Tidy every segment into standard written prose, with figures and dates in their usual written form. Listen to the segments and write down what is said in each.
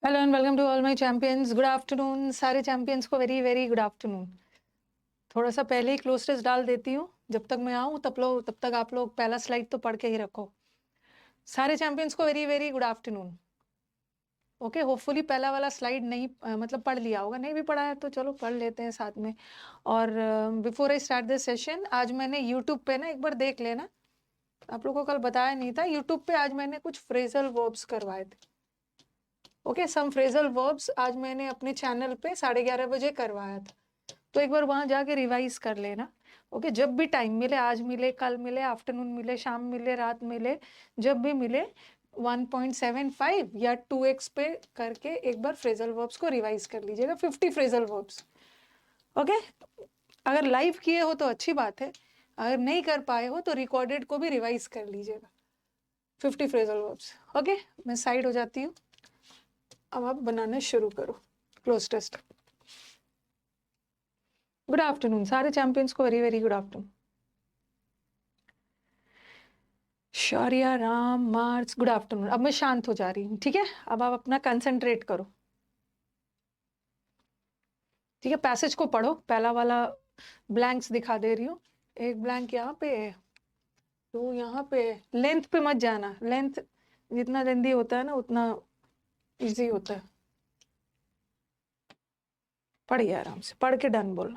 Hello and welcome to all my champions. Good afternoon सारे champions को, very very good afternoon. थोड़ा सा पहले ही क्लोज टेस्ट डाल देती हूँ, जब तक मैं आऊँ तब तक आप लोग पहला स्लाइड तो पढ़ के ही रखो। सारे चैंपियंस को very very good afternoon. Okay, hopefully पहला वाला स्लाइड नहीं मतलब पढ़ लिया होगा, नहीं भी पढ़ा है तो चलो पढ़ लेते हैं साथ में। और before I start this session, आज मैंने यूट्यूब पे ना एक बार देख लेना, आप लोगों को कल बताया नहीं था, यूट्यूब पे आज मैंने कुछ फ्रेजल वर्ब्स करवाए थे। ओके, सम फ्रेजल वर्ब्स आज मैंने अपने चैनल पे 11:30 बजे करवाया था, तो एक बार वहां जाके रिवाइज कर लेना। ओके, जब भी टाइम मिले, आज मिले, कल मिले, आफ्टरनून मिले, शाम मिले, रात मिले, जब भी मिले 1.75 या 2x पे करके एक बार फ्रेजल वर्ब्स को रिवाइज कर लीजिएगा, 50 फ्रेजल वर्ब्स। ओके, अगर लाइव किए हो तो अच्छी बात है, अगर नहीं कर पाए हो तो रिकॉर्डेड को भी रिवाइज कर लीजिएगा, 50 फ्रेजल वर्ब्स। ओके, मैं साइड हो जाती हूँ, अब आप बनाने शुरू करो क्लोज टेस्ट। गुड आफ्टरनून सारे चैंपियंस को, very very good afternoon. Shaurya, Ram, Mars, good afternoon. अब मैं शांत हो जा रही हूँ, ठीक है? अब आप अपना कंसंट्रेट करो, ठीक है? पैसेज को पढ़ो, पहला वाला ब्लैंक्स दिखा दे रही हूँ, एक ब्लैंक यहाँ पे है, तो यहाँ पे लेंथ पे मत जाना, लेंथ जितना लेंदी होता है ना उतना इजी होता है। पढ़िए आराम से, पढ़ के डन बोलो।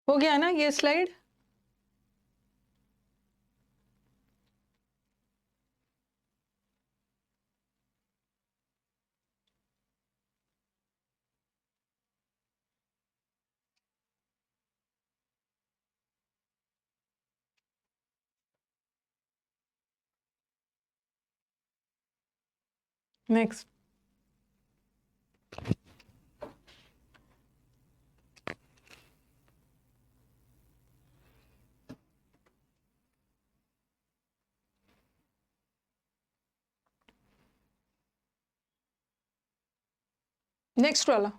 हो गया ना ये स्लाइड? नेक्स्ट। नेक्स्ट वाला।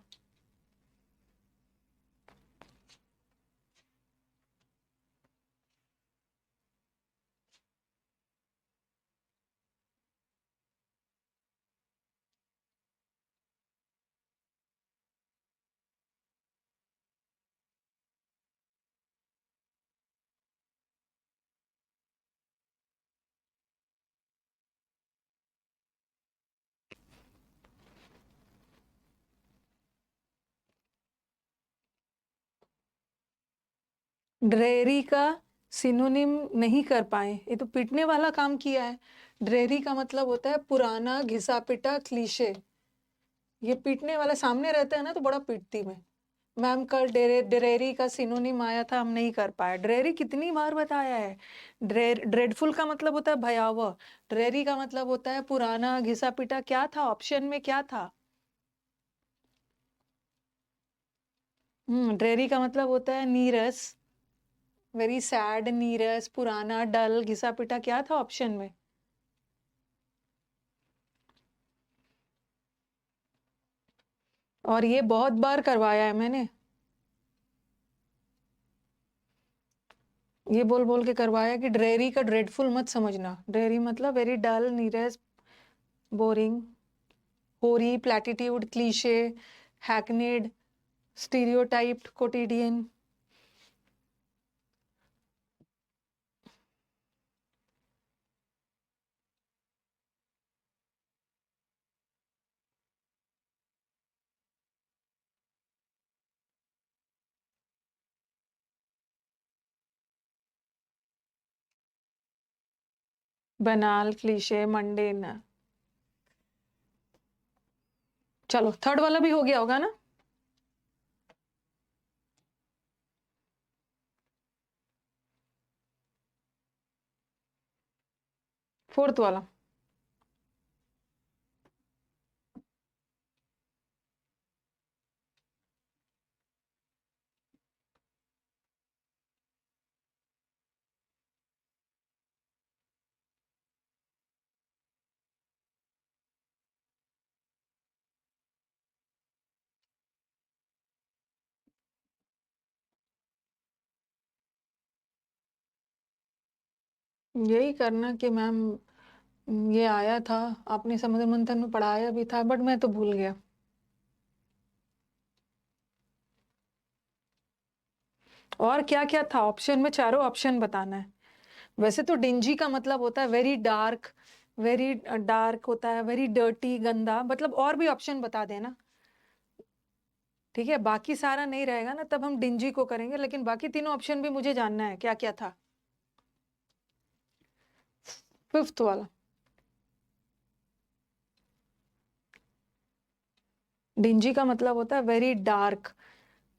ड्रेरी का सिनोनिम नहीं कर पाए, ये तो पीटने वाला काम किया है। ड्रेरी का मतलब होता है पुराना, घिसा पिटा, क्लीशे। ये पीटने वाला सामने रहता है ना तो बड़ा पीटती मैं। मैम कल ड्रेरी का सिनोनिम आया था, हम नहीं कर पाए। ड्रेरी कितनी बार बताया है। ड्रेडफुल का मतलब होता है भयावह, ड्रेरी का मतलब होता है पुराना, घिसा पिटा। क्या था ऑप्शन में, क्या था? ड्रेरी का मतलब होता है नीरस, वेरी सैड, नीरस, पुराना, डल, घिसा पिटा, क्या था ऑप्शन में? और ये बहुत बार करवाया है मैंने, ये बोल बोल के करवाया कि ड्रेरी का ड्रेडफुल मत समझना। ड्रेरी मतलब वेरी डल, नीरस, बोरिंग, होरी, प्लेटिट्यूड, क्लीशे, हैकनेड, स्टीरियोटाइप्ड, कोटिडियन। बनाल, क्लीशे, मंडेन। चलो थर्ड वाला भी हो गया होगा ना? फोर्थ वाला। यही करना कि मैम ये आया था, आपने समुद्र मंथन में पढ़ाया भी था, बट मैं तो भूल गया। और क्या क्या था ऑप्शन में? चारों ऑप्शन बताना है। वैसे तो डिंजी का मतलब होता है वेरी डार्क, वेरी डार्क होता है, वेरी डर्टी, गंदा, मतलब और भी ऑप्शन बता देना। ठीक है, बाकी सारा नहीं रहेगा ना, तब हम डिंजी को करेंगे, लेकिन बाकी तीनों ऑप्शन भी मुझे जानना है क्या क्या था। फिफ्थ वाला। डिंजी का मतलब होता है वेरी डार्क।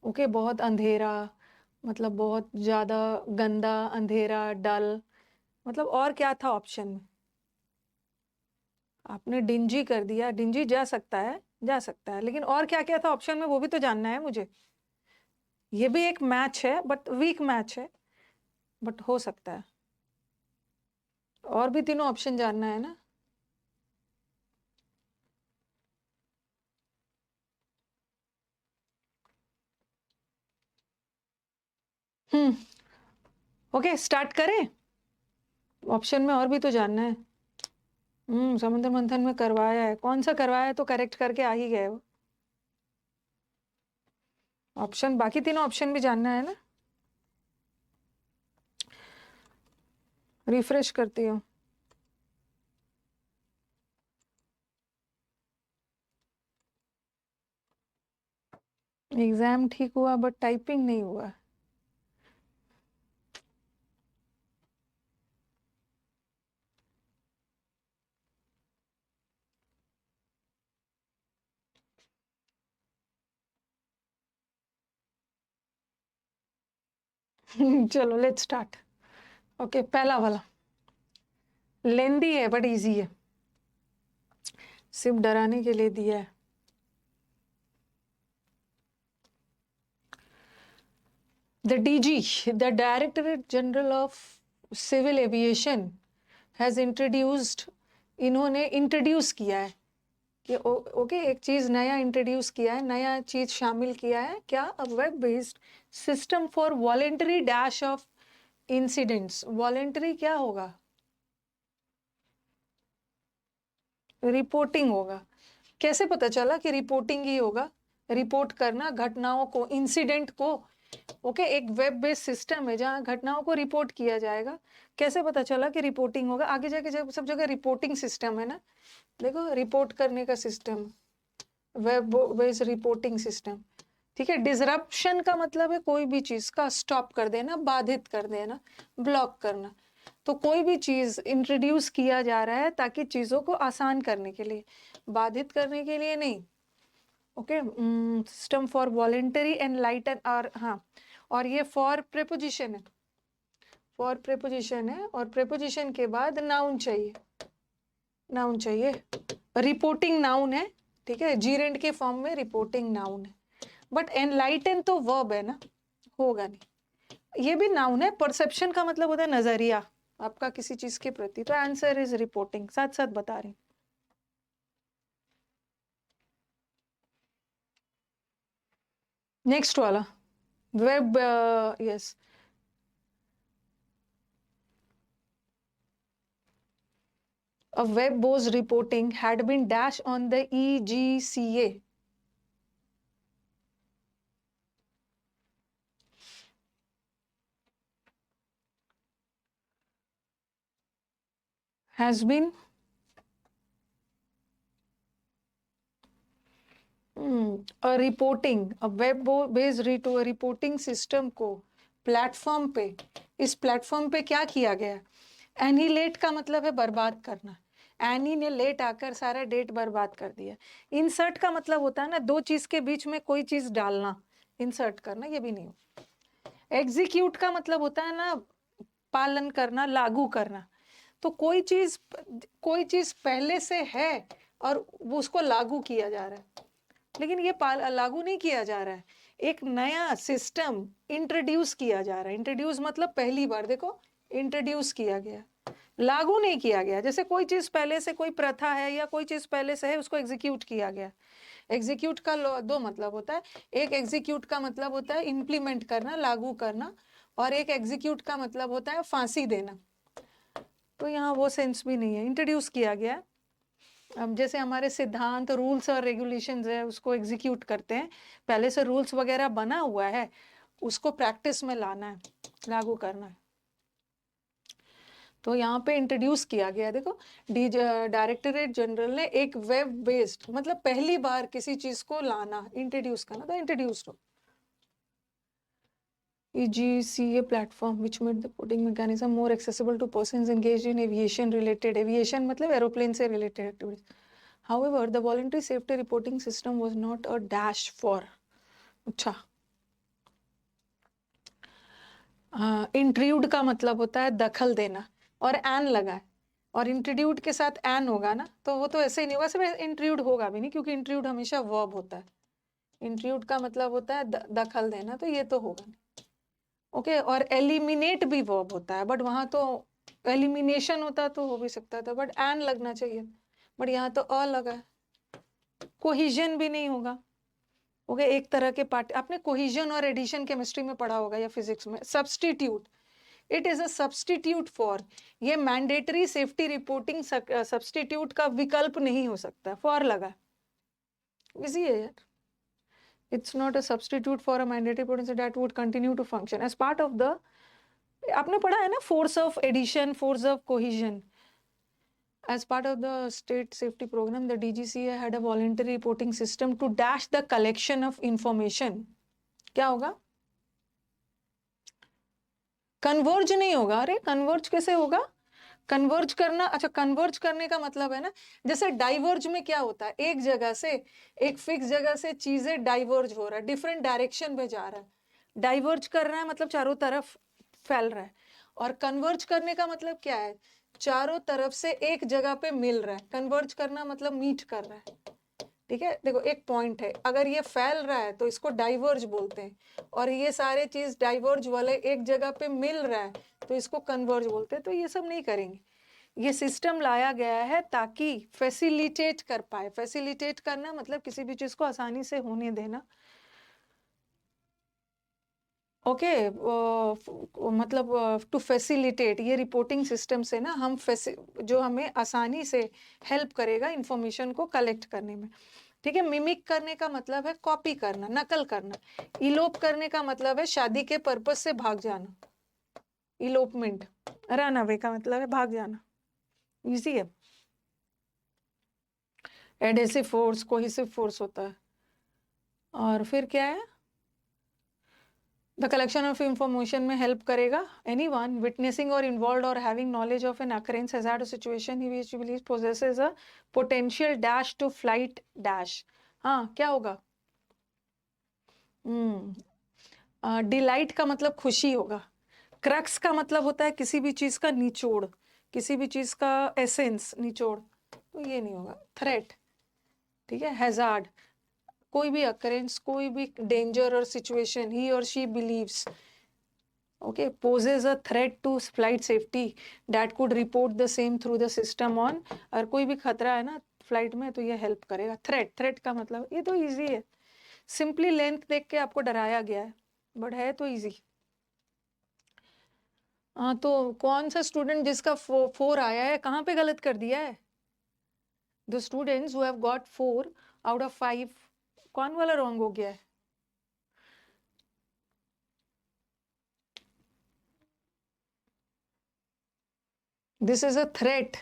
ओके, बहुत अंधेरा, मतलब बहुत ज्यादा गंदा, अंधेरा, डल, मतलब और क्या था ऑप्शन में? आपने डिंजी कर दिया, डिंजी जा सकता है, जा सकता है, लेकिन और क्या क्या था ऑप्शन में वो भी तो जानना है मुझे। ये भी एक मैच है, बट वीक मैच है, बट हो सकता है। और भी तीनों ऑप्शन जानना है ना। हम्म। ओके, स्टार्ट करें? ऑप्शन में और भी तो जानना है। समुद्र मंथन में करवाया है, कौन सा करवाया है तो करेक्ट करके आ ही गए वो। ऑप्शन, बाकी तीनों ऑप्शन भी जानना है ना। रिफ्रेश करती हूँ। एग्जाम ठीक हुआ बट टाइपिंग नहीं हुआ। चलो लेट्स स्टार्ट। ओके, पहला वाला लेंदी है बट इजी है, सिर्फ डराने के लिए दिया है। The DG, the directorate general of civil aviation has introduced, इन्होंने इंट्रोड्यूस किया है कि ओके एक चीज नया इंट्रोड्यूस किया है, नया चीज शामिल किया है क्या? A web based system for voluntary dash of incidents. Voluntary क्या होगा? रिपोर्टिंग होगा। कैसे पता चला कि रिपोर्टिंग ही होगा? रिपोर्ट करना घटनाओं को, इंसिडेंट को। ओके, एक वेब बेस्ड सिस्टम है जहां घटनाओं को रिपोर्ट किया जाएगा। कैसे पता चला कि रिपोर्टिंग होगा? आगे जाके जब सब जगह रिपोर्टिंग सिस्टम है ना, देखो रिपोर्ट करने का system, web based reporting system. ठीक है, डिसरप्शन का मतलब है कोई भी चीज का स्टॉप कर देना, बाधित कर देना, ब्लॉक करना। तो कोई भी चीज इंट्रोड्यूस किया जा रहा है ताकि चीजों को आसान करने के लिए, बाधित करने के लिए नहीं। Okay, system for voluntary enlighten, और हाँ, और ये फॉर प्रेपोजिशन है, फॉर प्रेपोजिशन है, और प्रेपोजिशन के बाद नाउन चाहिए, नाउन चाहिए। रिपोर्टिंग नाउन है, ठीक है, जीरेंड के फॉर्म में रिपोर्टिंग नाउन है, बट एनलाइटन तो वर्ब है ना, होगा नहीं। ये भी नाउन है, परसेप्शन का मतलब होता है नजरिया आपका किसी चीज के प्रति, तो आंसर इज रिपोर्टिंग, साथ साथ बता रही हूँ। नेक्स्ट वाला web, yes, a web Bose reporting had been dashed on the EGCA. Has been a reporting, a web based reporting system को प्लेटफॉर्म पे, इस प्लेटफॉर्म पे क्या किया गया? एनिलेट का मतलब है बर्बाद करना, एनी ने लेट आकर सारा डेट बर्बाद कर दिया। इंसर्ट का मतलब होता है ना दो चीज के बीच में कोई चीज डालना, इंसर्ट करना, ये भी नहीं हो। एग्जीक्यूट का मतलब होता है ना पालन करना, लागू करना। तो कोई चीज पहले से है और वो उसको लागू किया जा रहा है, लेकिन ये लागू नहीं किया जा रहा है, एक नया सिस्टम इंट्रोड्यूस किया जा रहा है। इंट्रोड्यूस मतलब पहली बार, देखो इंट्रोड्यूस किया गया, लागू नहीं किया गया। जैसे कोई चीज पहले से, कोई प्रथा है या कोई चीज पहले से है, उसको एग्जीक्यूट किया गया। एग्जीक्यूट का दो मतलब होता है, एक एग्जीक्यूट का मतलब होता है इम्प्लीमेंट करना, लागू करना, और एक एग्जीक्यूट का मतलब होता है फांसी देना। तो यहाँ वो सेंस भी नहीं है, इंट्रोड्यूस किया गया। अब जैसे हमारे सिद्धांत, रूल्स और रेगुलेशंस है, उसको एग्जीक्यूट करते हैं, पहले से रूल्स वगैरह बना हुआ है, उसको प्रैक्टिस में लाना है, लागू करना है। तो यहाँ पे इंट्रोड्यूस किया गया, देखो डायरेक्टरेट जनरल ने एक वेब बेस्ड, मतलब पहली बार किसी चीज को लाना, इंट्रोड्यूस करना, तो इंट्रोड्यूस्ड हो। EGCA platform which made the reporting mechanism more accessible to persons engaged in aviation related, aviation मतलब एरोप्लेन से related activities. However, the voluntary safety reporting system was not a dash for. अच्छा, intrude का मतलब होता है दखल देना, और एन लगा है, और इंट्रोड्यूड के साथ एन होगा ना, तो वो तो ऐसे ही नहीं होगा, सिर्फ इंट्रूड होगा भी नहीं, क्योंकि इंट्रूड हमेशा वर्ब होता है। इंट्रूड का मतलब होता है दखल देना, तो ये तो होगा नहीं। ओके, और एलिमिनेट भी वर्ब होता है, बट वहां तो एलिमिनेशन होता तो हो भी सकता था, बट एन लगना चाहिए, बट यहाँ तो अ लगा है। कोहिजन भी नहीं होगा। ओके, एक तरह के पार्ट, आपने कोहिजन और एडिशन केमिस्ट्री में पढ़ा होगा या फिजिक्स में। Substitute, it is a substitute for, ये मैंडेटरी सेफ्टी रिपोर्टिंग सब्स्टिट्यूट का विकल्प नहीं हो सकता, फॉर लगा, इजी है यार। It's not a substitute for a mandatory potency that would continue to function as part of the, आपने पढ़ा है ना, force of adhesion, force of cohesion. As part of the state safety program, the DGCA had a voluntary reporting system to dash the collection of information. क्या होगा? Converge नहीं होगा। अरे converge कैसे होगा? कन्वर्ज करना, अच्छा कन्वर्ज करने का मतलब है ना, जैसे डाइवर्ज में क्या होता है, एक जगह से, एक फिक्स जगह से चीजें डाइवर्ज हो रहा है, डिफरेंट डायरेक्शन में जा रहा है। डाइवर्ज कर रहा है मतलब चारों तरफ फैल रहा है, और कन्वर्ज करने का मतलब क्या है, चारों तरफ से एक जगह पे मिल रहा है। कन्वर्ज करना मतलब मीट कर रहा है, ठीक है। देखो एक पॉइंट है, अगर ये फैल रहा है तो इसको डाइवर्ज बोलते हैं, और ये सारे चीज डाइवर्ज वाले एक जगह पे मिल रहा है तो इसको कन्वर्ज बोलते हैं। तो ये सब नहीं करेंगे, ये सिस्टम लाया गया है ताकि फैसिलिटेट कर पाए। फैसिलिटेट करना मतलब किसी भी चीज को आसानी से होने देना। ओके, मतलब टू फैसिलिटेट, ये रिपोर्टिंग सिस्टम से ना हम जो हमें आसानी से हेल्प करेगा इंफॉर्मेशन को कलेक्ट करने में, ठीक है। मिमिक करने का मतलब है कॉपी करना, नकल करना। इलोप करने का मतलब है शादी के पर्पस से भाग जाना, इलोपमेंट। रन अवे का मतलब है भाग जाना, इजी है। एडेसिव फोर्स, कोहेसिव फोर्स होता है। और फिर क्या है, द कलेक्शन ऑफ इंफॉर्मेशन में हेल्प करेगा। एनीवन विटनेसिंग और इन्वॉल्व्ड और having knowledge of an occurrence hazard situation he which believes possesses a potential dash to flight dash. हाँ क्या होगा, डिलाइट का मतलब खुशी होगा। क्रक्स का मतलब होता है किसी भी चीज का निचोड़, किसी भी चीज का एसेंस, निचोड़, तो ये नहीं होगा। थ्रेट, ठीक है। हैजार्ड, कोई भी अकरेंस, कोई भी डेंजर और सिचुएशन, ही और she beliefs, okay. okay, poses a threat to flight safety that could report the same through the system on. अगर कोई भी खतरा है ना फ्लाइट में तो ये हेल्प करेगा. थ्रेट का मतलब ये तो इजी है, सिंपली लेंथ देख के आपको डराया गया है, बट है तो इजी. हाँ, तो कौन सा स्टूडेंट जिसका 4 आया है कहाँ पे गलत कर दिया है? The students who have got 4 out of 5, कौन वाला रॉन्ग हो गया है? This is a threat.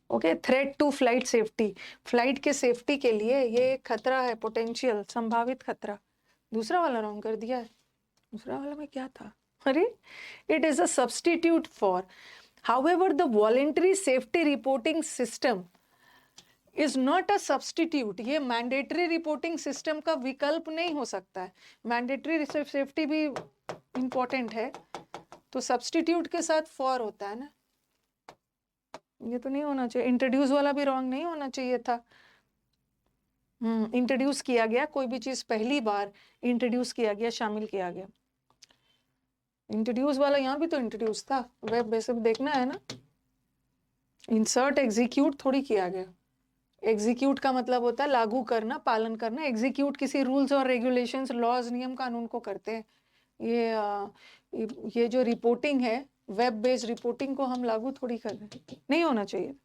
Okay, threat to flight safety. Flight के सेफ्टी के लिए ये एक खतरा है, पोटेंशियल, संभावित खतरा. दूसरा वाला रॉन्ग कर दिया है. दूसरा वाला में क्या था? अरे, it is a substitute for. However the voluntary safety reporting system is not a substitute. ये मैंडेटरी रिपोर्टिंग सिस्टम का विकल्प नहीं हो सकता है. मैंडेटरी सेफ्टी भी इंपॉर्टेंट है, तो सब्स्टिट्यूट के साथ फॉर होता है ना. ये तो नहीं होना चाहिए. इंट्रोड्यूस वाला भी रॉन्ग नहीं होना चाहिए था. इंट्रोड्यूस किया गया, कोई भी चीज पहली बार इंट्रोड्यूस किया गया, शामिल किया गया. इंट्रोड्यूस वाला यहाँ भी तो इंट्रोड्यूस था. वेब बेसिक देखना है ना. इंसर्ट एग्जीक्यूट थोड़ी किया गया. एग्जीक्यूट का मतलब होता है लागू करना, पालन करना. एग्जीक्यूट किसी रूल्स और रेगुलेशंस, लॉज, नियम कानून को करते हैं. ये जो रिपोर्टिंग है, वेब बेस्ड रिपोर्टिंग को हम लागू थोड़ी कर रहे हैं. नहीं होना चाहिए.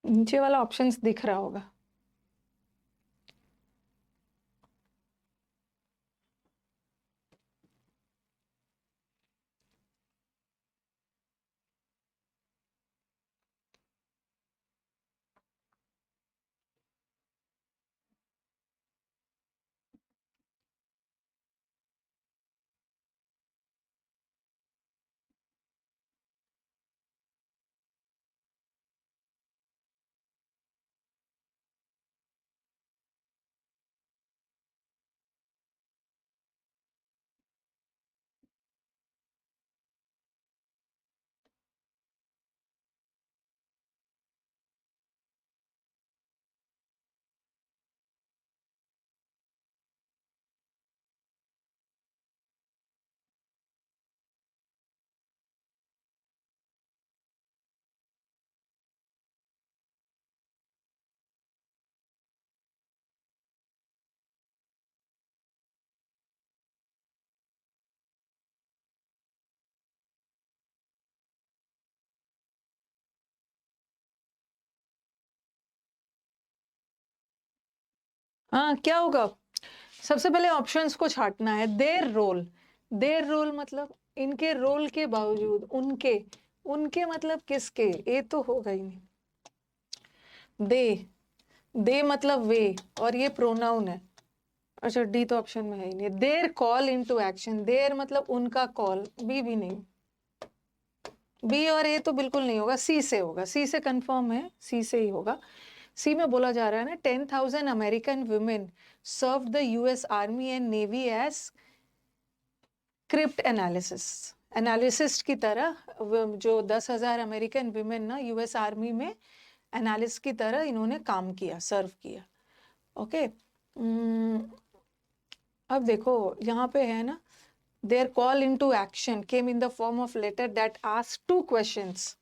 नीचे वाला ऑप्शंस दिख रहा होगा. हाँ, क्या होगा? सबसे पहले ऑप्शंस को छांटना है. Their role. देयर रोल मतलब इनके रोल के बावजूद. उनके. उनके मतलब किसके? ये तो होगा ही नहीं. दे मतलब वे, और ये प्रोनाउन है. अच्छा, डी तो ऑप्शन में है ही नहीं. Their call into action. Their मतलब उनका कॉल. बी भी नहीं. बी और ए तो बिल्कुल नहीं होगा. सी से होगा. सी से कंफर्म है, सी से ही होगा. सी में बोला जा रहा है ना, 10,000 American women serve the US army and navy as crypt analyst की तरह. जो 10,000 अमेरिकन वुमेन ना यूएस आर्मी में एनालिस्ट की तरह इन्होंने काम किया, सर्व किया. ओके. अब देखो यहाँ पे है ना, their call into action came in the form of letter that asked 2 questions.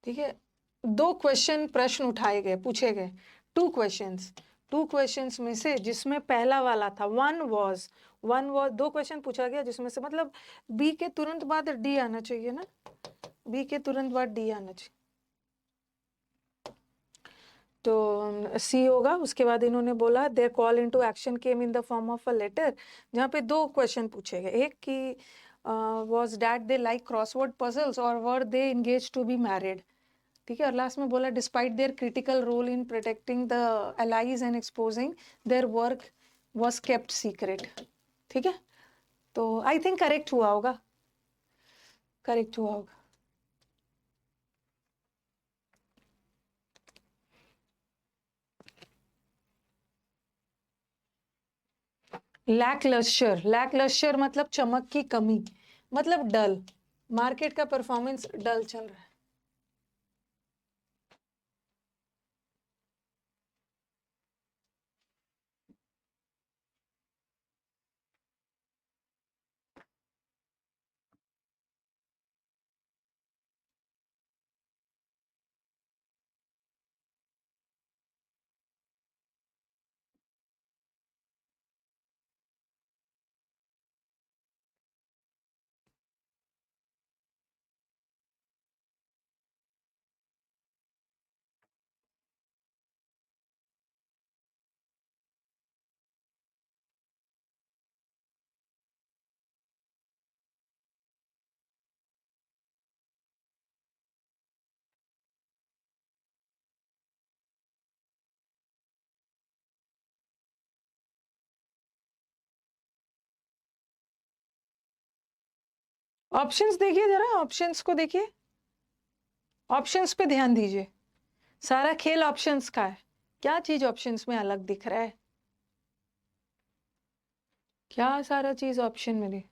ठीक है, 2 क्वेश्चन, प्रश्न उठाए गए, पूछे गए. 2 क्वेश्चंस. 2 क्वेश्चंस में से जिसमें पहला वाला था वन वॉज 2 क्वेश्चन पूछा गया, जिसमें से मतलब बी के तुरंत बाद डी आना चाहिए ना. बी के तुरंत बाद डी आना चाहिए, तो सी होगा. उसके बाद इन्होंने बोला their call into action came in the form of a letter, जहाँ पे 2 क्वेश्चन पूछे गए. एक कि was that they like crossword puzzles और were they engage to be married. ठीक है, और लास्ट में बोला despite their critical role in protecting the allies and exposing their work was kept secret. ठीक है, तो आई थिंक करेक्ट हुआ होगा. करेक्ट हुआ होगा. लैकलस्टर मतलब चमक की कमी, मतलब डल. मार्केट का परफॉर्मेंस डल चल रहा है. ऑप्शंस देखिए जरा, ऑप्शंस को देखिए, ऑप्शंस पे ध्यान दीजिए। सारा खेल ऑप्शंस का है। क्या चीज ऑप्शंस में अलग दिख रहा है? क्या सारा चीज ऑप्शन में दिख?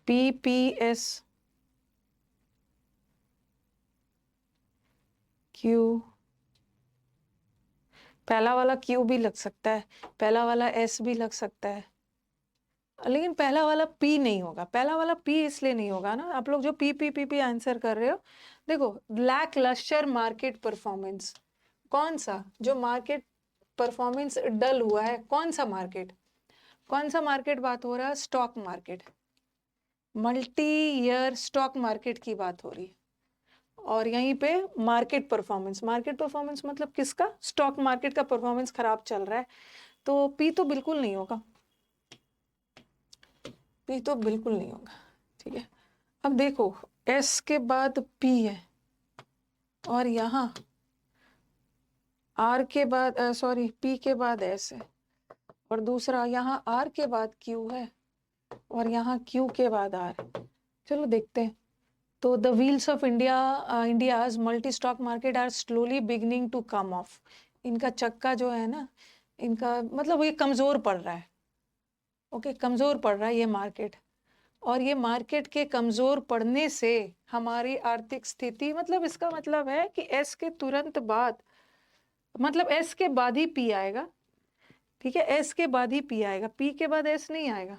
PPS Q, पहला वाला Q भी लग सकता है, पहला वाला S भी लग सकता है, लेकिन पहला वाला P नहीं होगा। पहला वाला P इसलिए नहीं होगा ना, आप लोग जो P आंसर कर रहे हो, देखो लैक लस्टर मार्केट परफॉर्मेंस, कौन सा जो मार्केट परफॉर्मेंस डल हुआ है, कौन सा मार्केट, कौन सा मार्केट बात हो रहा है? Stock market, multi year stock market की बात हो रही है। और यहीं पे मार्केट परफॉर्मेंस, मार्केट परफॉर्मेंस मतलब किसका? स्टॉक मार्केट का परफॉर्मेंस खराब चल रहा है, तो पी तो बिल्कुल नहीं होगा, पी तो बिल्कुल नहीं होगा। ठीक है, अब देखो एस के बाद पी है, और यहाँ आर के बाद सॉरी पी के बाद एस है, और दूसरा यहाँ आर के बाद क्यू है, और यहाँ क्यू के बाद आर। चलो देखते हैं। तो the wheels of India's multi stock market are slowly beginning to come off. इनका चक्का जो है ना, इनका मतलब ये कमजोर पड़ रहा है। ओके, कमजोर पड़ रहा है ये मार्केट, और ये मार्केट के कमजोर पड़ने से हमारी आर्थिक स्थिति, मतलब इसका मतलब है कि एस के तुरंत बाद, मतलब एस के बाद ही पी आएगा। ठीक है, एस के बाद ही पी आएगा, पी के बाद एस नहीं आएगा।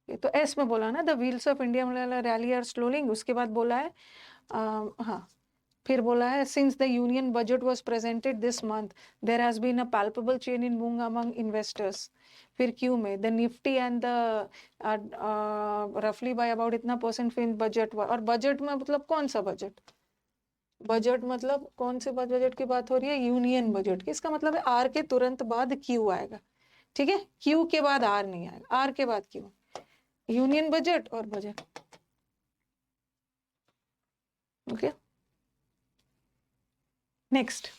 ये तो एस में बोला ना, the wheels of India rally are slowing, उसके बाद बोला है हाँ, फिर बोला है since the union budget was presented this month there has been a palpable change in mood among investors. फिर क्यू में द निफ्टी एंड द रफली बाय अबाउट इतना परसेंट इन बजट। और बजट में मतलब कौन सा बजट? बजट मतलब कौन से बजट की बात हो रही है? यूनियन बजट की। इसका मतलब है आर के तुरंत बाद क्यू आएगा। ठीक है, क्यू के बाद आर नहीं आएगा, आर के बाद क्यू, यूनियन बजट और बजट। Okay, next.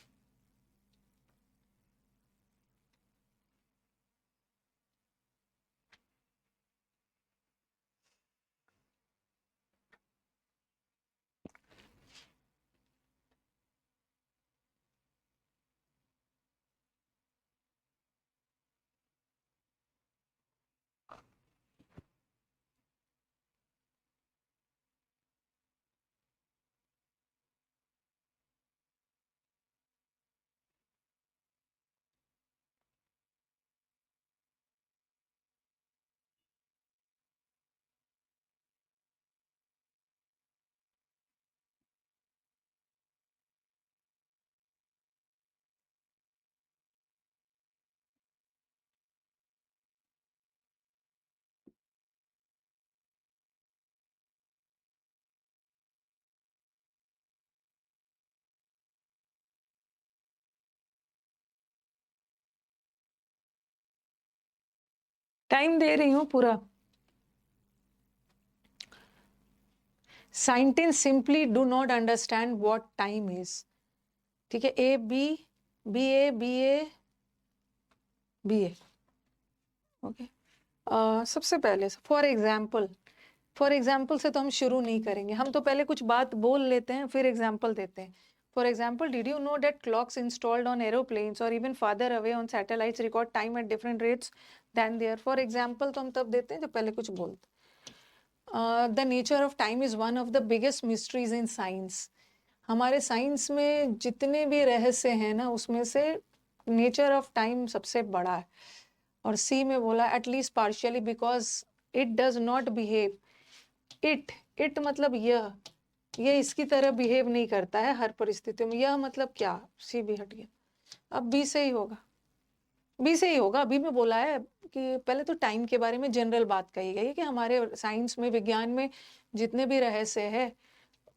टाइम दे रही हूँ पूरा। Scientist simply do not understand what time is. ठीक है, A B, B A B A B A. Okay, सबसे पहले फॉर एग्जाम्पल से तो हम शुरू नहीं करेंगे, हम तो पहले कुछ बात बोल लेते हैं फिर एग्जाम्पल देते हैं। For example, did you know that clocks installed on aeroplanes और even farther away on satellites record time at different rates than there? For example तो हम तब देते हैं जब पहले कुछ बोलते। The nature of time is one of the biggest mysteries in science. हमारे साइंस में जितने भी रहस्य हैं ना, उसमें से नेचर ऑफ टाइम सबसे बड़ा है। और सी में बोला at least partially because it does not behave, it मतलब यह इसकी तरह बिहेव नहीं करता है हर परिस्थिति में। यह मतलब क्या? सी भी हट गया, अब बी से ही होगा, बी से ही होगा। अभी में बोला है कि पहले तो टाइम के बारे में जनरल बात कही गई है कि हमारे साइंस में, विज्ञान में जितने भी रहस्य है,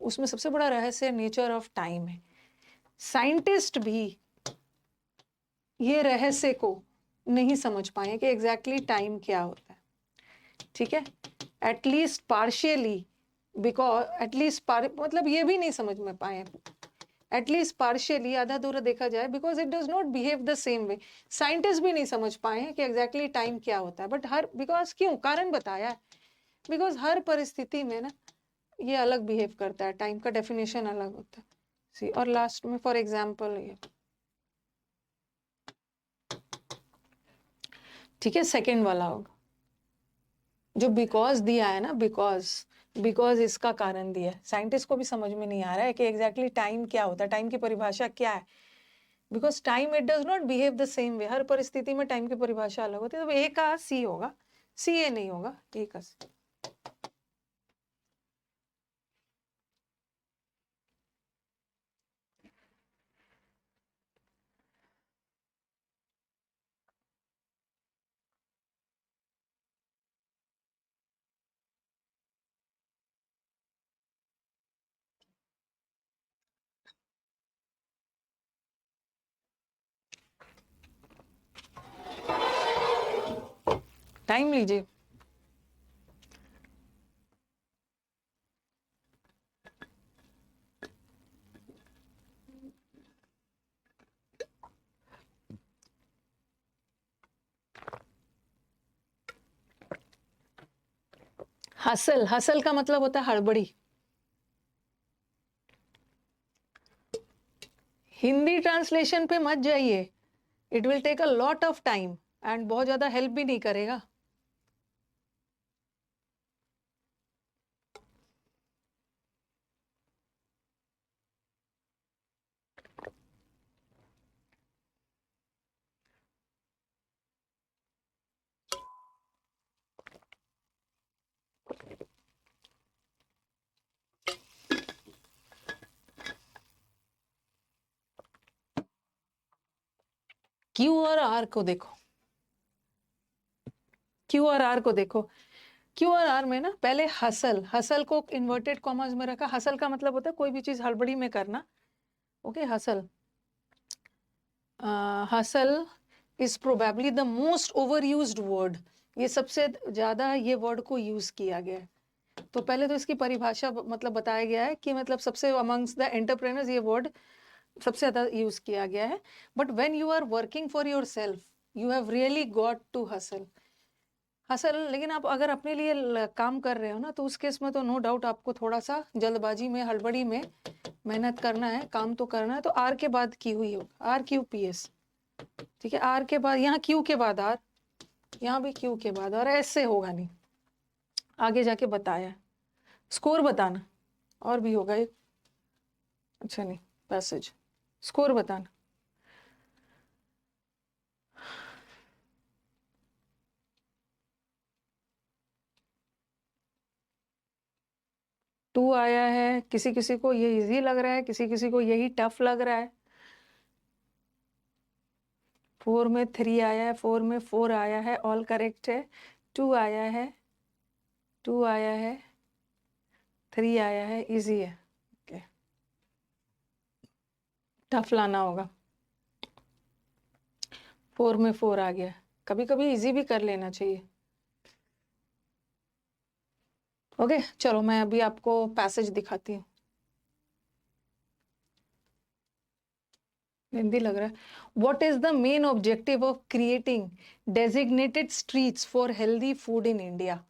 उसमें सबसे बड़ा रहस्य नेचर ऑफ टाइम है। साइंटिस्ट भी ये रहस्य को नहीं समझ पाए कि एग्जैक्टली टाइम क्या होता है। ठीक है, एटलीस्ट पार्शियली, बिकॉज एटलीस्ट मतलब ये भी नहीं समझ में पाए, एटलीस्ट पार्शियली, आधा अधूरा देखा जाए, because it does not behave the same way. Scientist भी नहीं समझ पाए हैं कि एग्जैक्टली टाइम क्या होता है, बट हर, बिकॉज क्यों, कारण बताया है, बिकॉज हर परिस्थिति में ना ये अलग बिहेव करता है, टाइम का डेफिनेशन अलग होता है। सी, और लास्ट में फॉर एग्जाम्पल ये, ठीक है, सेकेंड वाला होगा जो बिकॉज दिया है ना, बिकॉज इसका कारण दिया है। साइंटिस्ट को भी समझ में नहीं आ रहा है कि एग्जैक्टली टाइम क्या होता है, टाइम की परिभाषा क्या है, because time it does not behave the same way. हर परिस्थिति में टाइम की परिभाषा अलग होती है। तो ए का सी होगा, सी ए नहीं होगा, ए का सी। टाइम लीजिए। हसल, हसल का मतलब होता है हड़बड़ी। हिंदी ट्रांसलेशन पे मत जाइए, it will take a lot of time and बहुत ज्यादा हेल्प भी नहीं करेगा। क्यू और आर को देखो, क्यू और आर को देखो। क्यू और आर में ना पहले हसल, हसल को इन्वर्टेड कॉमास में रखा। हसल का मतलब होता है कोई भी चीज हड़बड़ी में करना। Okay, hustle, hustle is probably the most over used word. ये सबसे ज्यादा ये वर्ड को यूज किया गया है। तो पहले तो इसकी परिभाषा मतलब बताया गया है कि मतलब सबसे अमंग्स द एंटरप्रेन्योर्स ये वर्ड सबसे ज्यादा यूज किया गया है। But when you are working for yourself, you have really got to hustle, hustle. लेकिन आप अगर अपने लिए काम कर रहे हो ना, तो उस केस में तो नो डाउट आपको थोड़ा सा जल्दबाजी में, हड़बड़ी में मेहनत करना है, काम तो करना है। तो आर के बाद क्यू ही होगा, आर क्यू पी एस। ठीक है, आर के बाद, यहाँ क्यू के बाद आर, यहाँ भी क्यू के बाद, और ऐसे होगा नहीं, आगे जाके बताया। स्कोर बताना, और भी होगा एक, अच्छा नहीं, पैसेज, स्कोर बताना। टू आया है, किसी किसी को ये इजी लग रहा है, किसी किसी को यही टफ लग रहा है। फोर में थ्री आया है, फोर में फोर आया है, ऑल करेक्ट है। टू आया है, टू आया है, थ्री आया है, इजी है। ओके, टफ लाना होगा। फोर में फोर आ गया, कभी कभी इजी भी कर लेना चाहिए। ओके, चलो मैं अभी आपको पैसेज दिखाती हूँ। हिंदी लग रहा है। What is the main objective of creating designated streets for healthy food in India?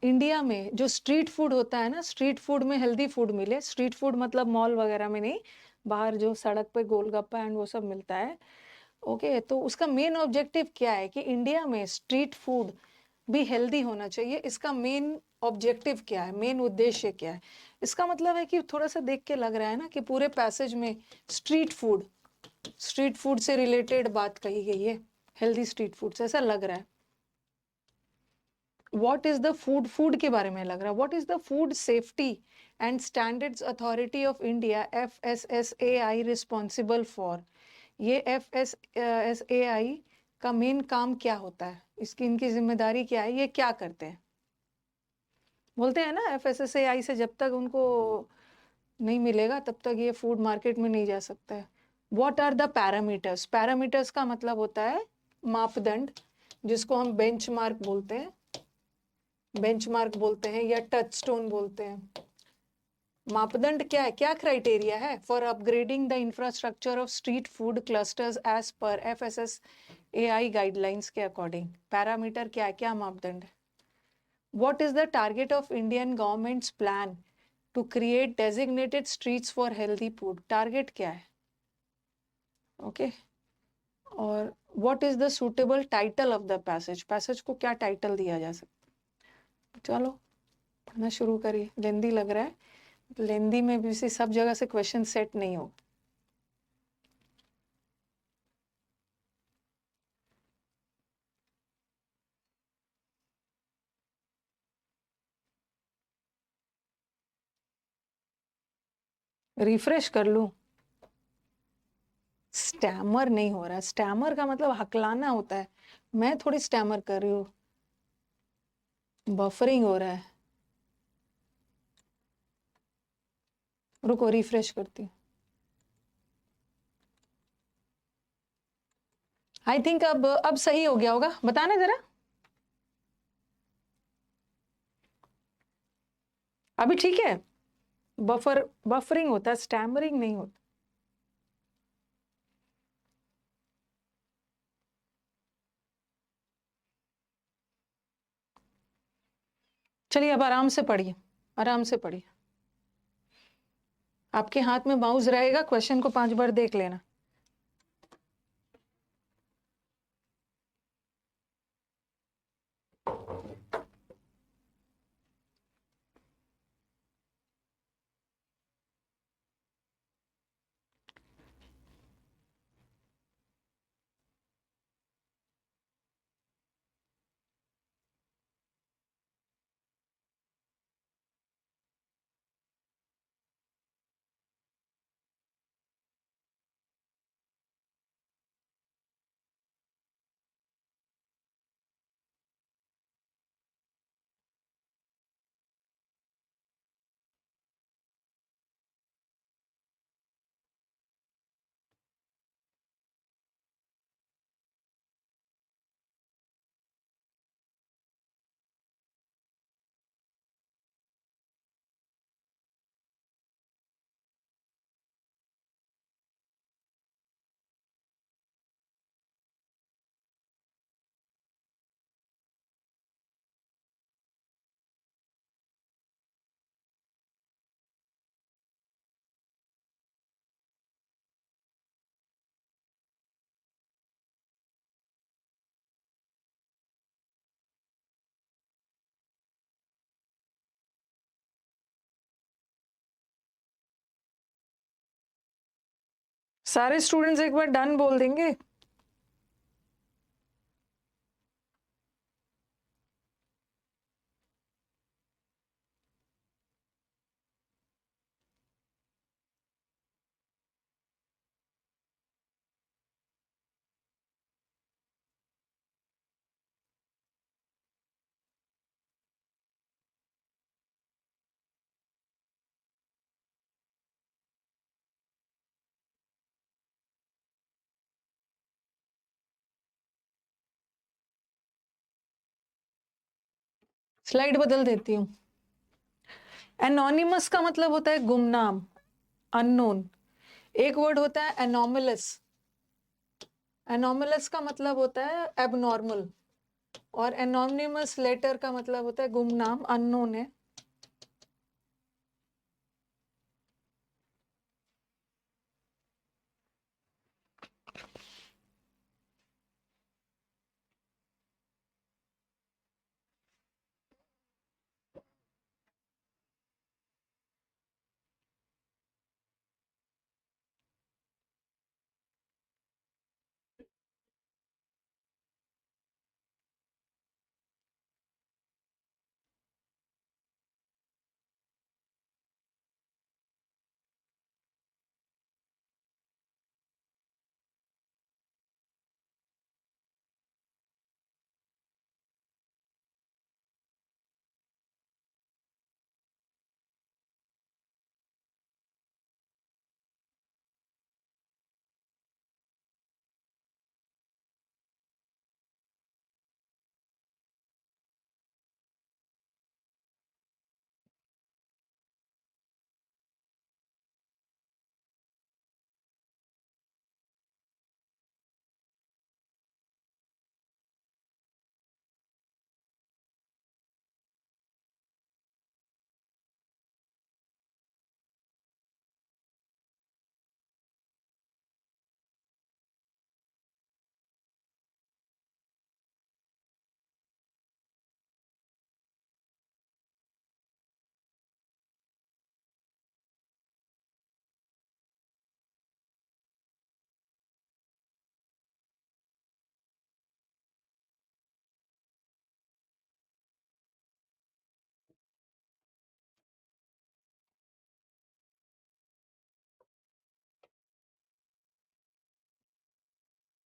India में जो स्ट्रीट फूड होता है ना, स्ट्रीट फूड में हेल्दी फूड मिले। स्ट्रीट फूड मतलब मॉल वगैरह में नहीं, बाहर जो सड़क पे गोलगप्पा एंड वो सब मिलता है। ओके, तो उसका मेन ऑब्जेक्टिव क्या है कि इंडिया में स्ट्रीट फूड भी हेल्दी होना चाहिए। इसका मेन ऑब्जेक्टिव क्या है, मेन उद्देश्य क्या है? इसका मतलब है कि थोड़ा सा देख के लग रहा है ना कि पूरे पैसेज में स्ट्रीट फूड, स्ट्रीट फूड से रिलेटेड बात कही गई है, हेल्दी स्ट्रीट फूड से, ऐसा लग रहा है। What is the food, food के बारे में लग रहा है। What is the food safety and standards authority of India, FSSAI, responsible for? ये FSSAI का मेन काम क्या होता है, इसकी, इनकी जिम्मेदारी क्या है, ये क्या करते हैं? बोलते हैं ना FSSAI से जब तक उनको नहीं मिलेगा तब तक ये फूड मार्केट में नहीं जा सकता है। What are the parameters? Parameters का मतलब होता है मापदंड, जिसको हम बेंचमार्क बोलते हैं, बेंचमार्क बोलते हैं या टचस्टोन बोलते हैं। मापदंड क्या है, क्या क्राइटेरिया है for upgrading the infrastructure of street food clusters as per FSSAI guidelines के अकॉर्डिंग? पैरामीटर क्या है, क्या मापदंड है? What is the target of Indian government's plan to create designated streets for healthy food? Target क्या है? Okay और what is the suitable title of the passage? Passage को क्या टाइटल दिया जा सकता? चलो पढ़ना शुरू करिए, लेंदी लग रहा है, लेंदी में भी से सब जगह से क्वेश्चन सेट नहीं हो। रिफ्रेश कर लूं? स्टैमर नहीं हो रहा, स्टैमर का मतलब हकलाना होता है, मैं थोड़ी स्टैमर कर रही हूँ, बफरिंग हो रहा है। रुको रिफ्रेश करती हूँ। आई थिंक अब सही हो गया होगा, बताना जरा। अभी ठीक है? बफरिंग होता है, स्टैमरिंग नहीं होता। चलिए अब आराम से पढ़िए, आराम से पढ़िए। आपके हाथ में माउस रहेगा, क्वेश्चन को 5 बार देख लेना। सारे स्टूडेंट्स एक बार डन बोल देंगे? स्लाइड बदल देती हूँ। एनोनिमस का मतलब होता है गुमनाम, अननोन। एक वर्ड होता है एनोमलस, एनोमलस का मतलब होता है एबनॉर्मल, और एनोनिमस लेटर का मतलब होता है गुमनाम, अननोन है।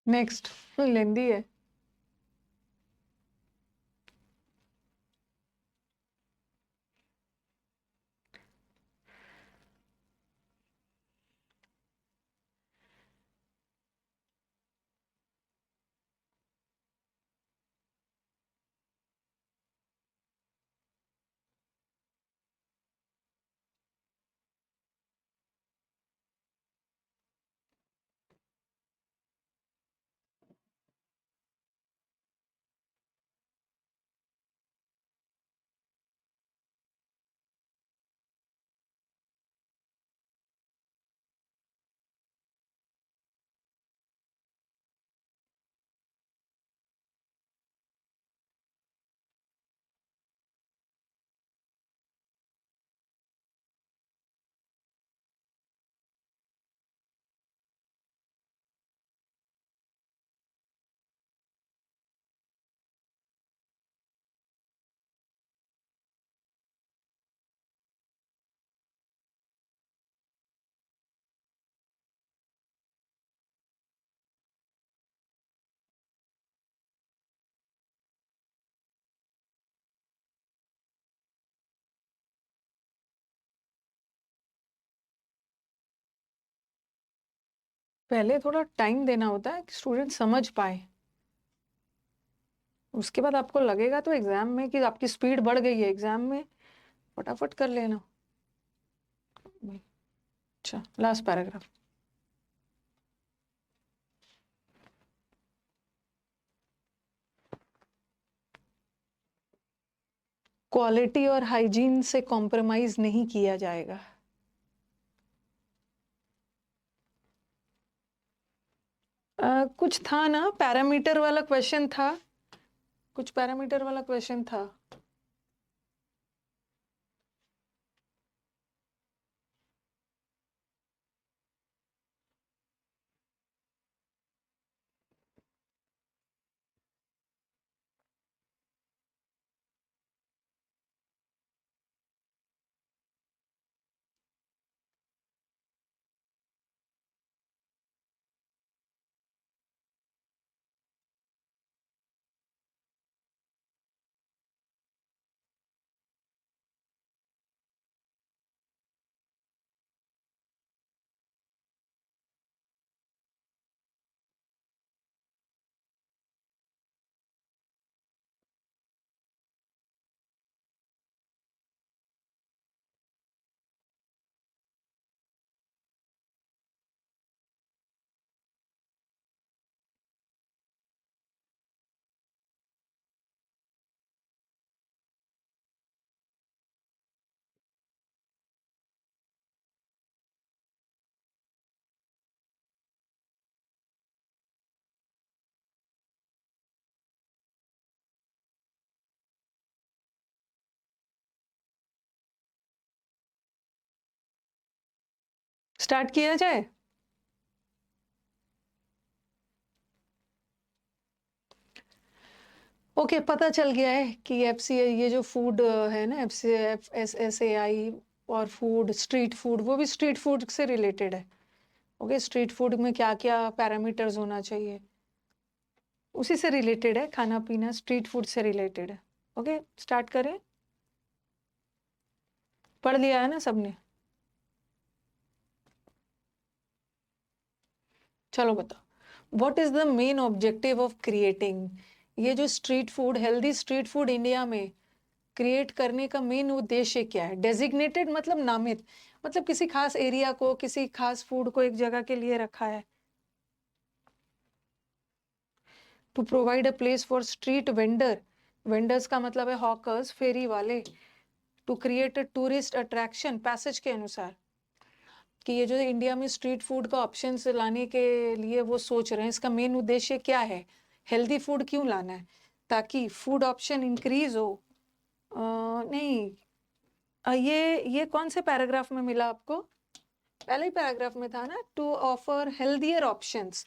नेक्स्ट लेंदी है। पहले थोड़ा टाइम देना होता है कि स्टूडेंट समझ पाए, उसके बाद आपको लगेगा तो एग्जाम में कि आपकी स्पीड बढ़ गई है, एग्जाम में फटाफट कर लेना। अच्छा, लास्ट पैराग्राफ। क्वालिटी और हाइजीन से कॉम्प्रोमाइज नहीं किया जाएगा। कुछ था ना, पैरामीटर वाला क्वेश्चन था, कुछ पैरामीटर वाला क्वेश्चन था। स्टार्ट किया जाए। ओके, पता चल गया है कि एफसीआई, ये जो फूड है ना, एफएसएसएआई और फूड, स्ट्रीट फूड, वो भी स्ट्रीट फूड से रिलेटेड है। ओके, स्ट्रीट फूड में क्या क्या पैरामीटर्स होना चाहिए, उसी से रिलेटेड है। खाना पीना स्ट्रीट फूड से रिलेटेड है। ओके, स्टार्ट करें। पढ़ लिया है ना सबने? चलो बताओ, what is the main objective of creating, ये जो street food, healthy street food India में क्रिएट करने का मेन उद्देश्य क्या है? डेजिग्नेटेड मतलब नामित, मतलब किसी खास एरिया को, किसी खास फूड को एक जगह के लिए रखा है। To provide a place for street vendor, vendors का मतलब है हॉकर्स, फेरी वाले। To create a tourist attraction, passage के अनुसार, कि ये जो इंडिया में स्ट्रीट फूड का ऑप्शन लाने के लिए वो सोच रहे हैं, इसका मेन उद्देश्य क्या है? हेल्दी फूड क्यों लाना है? ताकि फूड ऑप्शन इंक्रीज हो। नहीं, ये कौन से पैराग्राफ में मिला आपको? पहले ही पैराग्राफ में था ना, टू ऑफर हेल्दियर ऑप्शंस,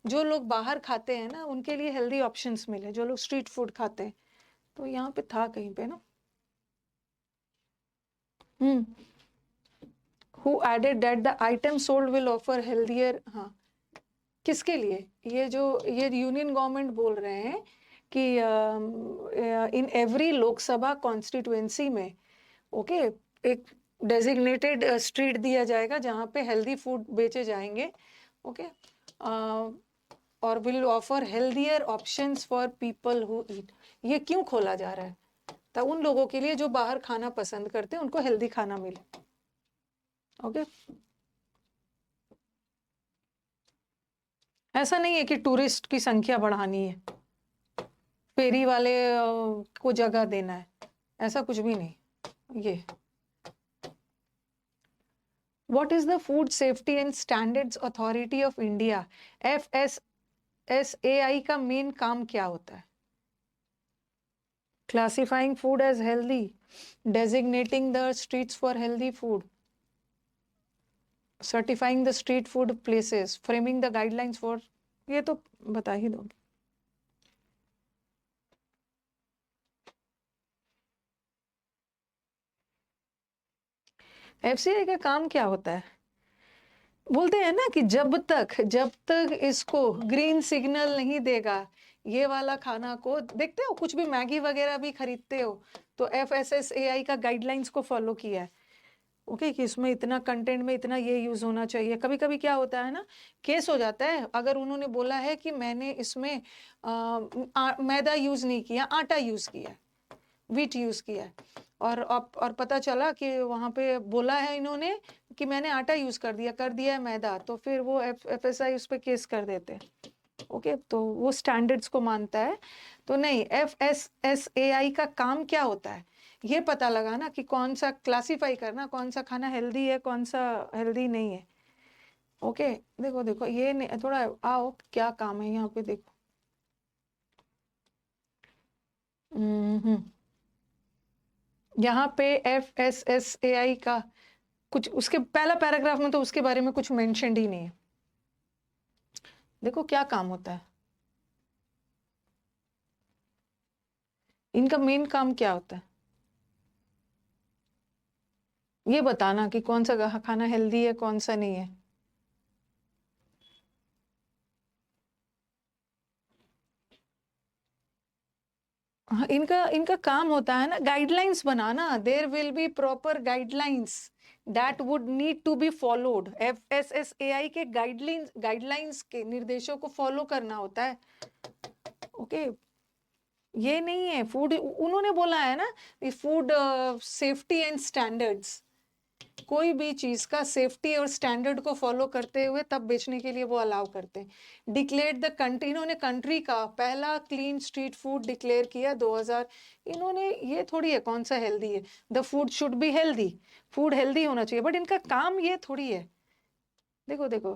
जो लोग बाहर खाते हैं ना उनके लिए हेल्दी ऑप्शंस मिले, जो लोग स्ट्रीट फूड खाते हैं। तो यहाँ पे था कहीं पे ना। Who added that the item sold will offer healthier, हाँ, किसके लिए? ये यूनियन गवर्नमेंट बोल रहे हैं कि इन एवरी लोकसभा कॉन्स्टिट्यूएंसी में ओके एक डेजिग्नेटेड स्ट्रीट दिया जाएगा जहाँ पे हेल्दी फूड बेचे जाएंगे ओके और will offer healthier options for people who eat. ये क्यों खोला जा रहा है? तो उन लोगों के लिए जो बाहर खाना पसंद करते हैं उनको हेल्दी खाना मिले ओके। ऐसा नहीं है कि टूरिस्ट की संख्या बढ़ानी है, फेरी वाले को जगह देना है, ऐसा कुछ भी नहीं। ये what is the food safety and standards authority of India? FSSAI का मेन काम क्या होता है? Classifying food as healthy, designating the streets for healthy food, certifying the street food places, framing the guidelines for, ये तो बता ही दोगे। FCI का काम क्या होता है? बोलते हैं ना कि जब तक इसको ग्रीन सिग्नल नहीं देगा, ये वाला खाना को देखते हो, कुछ भी मैगी वगैरह भी खरीदते हो तो FSSAI का गाइडलाइंस को फॉलो किया है ओके कि इसमें इतना कंटेंट में इतना ये यूज होना चाहिए। कभी कभी क्या होता है ना, केस हो जाता है, अगर उन्होंने बोला है कि मैंने इसमें मैदा यूज नहीं किया, आटा यूज किया, व्हीट यूज किया है, और पता चला कि वहां पे बोला है इन्होंने कि मैंने आटा यूज कर दिया है मैदा, तो फिर वो FSI उस पर केस कर देते हैं ओके। तो वो स्टैंडर्ड्स को मानता है। तो नहीं, FSSAI का काम क्या होता है? ये पता लगाना कि कौन सा क्लासिफाई करना, कौन सा खाना हेल्दी है, कौन सा हेल्दी नहीं है ओके। देखो देखो ये थोड़ा आओ, क्या काम है यहाँ पे देखो। यहाँ पे FSSAI का कुछ, उसके पहला पैराग्राफ में तो उसके बारे में कुछ मेंशन ही नहीं है। देखो क्या काम होता है, इनका मेन काम क्या होता है? ये बताना कि कौन सा खाना हेल्दी है, कौन सा नहीं है। हाँ, इनका इनका काम होता है ना गाइडलाइंस बनाना। There will be proper guidelines that would need to be followed. FSSAI के गाइडलाइंस के निर्देशों को फॉलो करना होता है ओके। ये नहीं है फूड, उन्होंने बोला है ना फूड सेफ्टी एंड स्टैंडर्ड्स, कोई भी चीज का सेफ्टी और स्टैंडर्ड को फॉलो करते हुए तब बेचने के लिए वो अलाउ करते हैं। डिक्लेयर द कंट्री, इन्होंने कंट्री का पहला क्लीन स्ट्रीट फूड डिक्लेयर किया 2000। इन्होंने ये थोड़ी है कौन सा हेल्दी है, the food should be healthy, food healthy होना चाहिए, बट इनका काम ये थोड़ी है। देखो देखो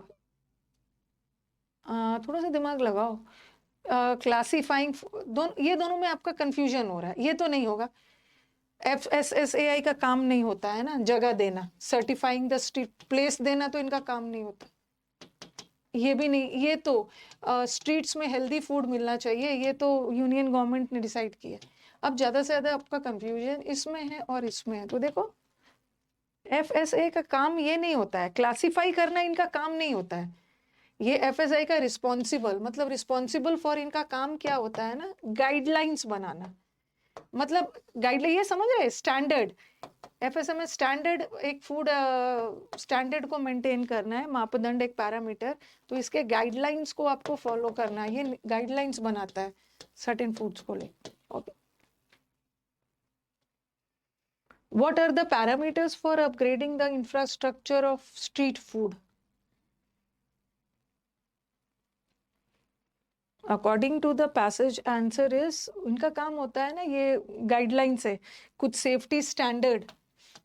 थोड़ा सा दिमाग लगाओ। क्लासिफाइंग ये दोनों में आपका कंफ्यूजन हो रहा है, ये तो नहीं होगा। FSSAI का काम नहीं होता है ना जगह देना, सर्टिफाइंग द स्ट्रीट प्लेस देना, तो इनका काम नहीं होता। ये भी नहीं, ये तो स्ट्रीट्स में हेल्दी फूड मिलना चाहिए, ये तो यूनियन गवर्नमेंट ने डिसाइड किया। अब ज्यादा से ज्यादा आपका कंफ्यूजन इसमें है और इसमें है। तो देखो FSA का काम ये नहीं होता है, क्लासिफाई करना इनका काम नहीं होता है। ये FSI का रिस्पॉन्सिबल, मतलब रिस्पॉन्सिबल फॉर, इनका काम क्या होता है ना, गाइडलाइंस बनाना। मतलब गाइडलाइन ये समझ रहे, स्टैंडर्ड, FSM स्टैंडर्ड, एक फूड स्टैंडर्ड को मेंटेन करना है, मापदंड एक पैरामीटर, तो इसके गाइडलाइंस को आपको फॉलो करना है। ये गाइडलाइंस बनाता है सर्टेन फूड्स को लेकर okay. What are the parameters for upgrading the infrastructure of street food? According to the passage answer is, इनका काम होता है ना ये गाइडलाइंस है, कुछ सेफ्टी स्टैंडर्ड,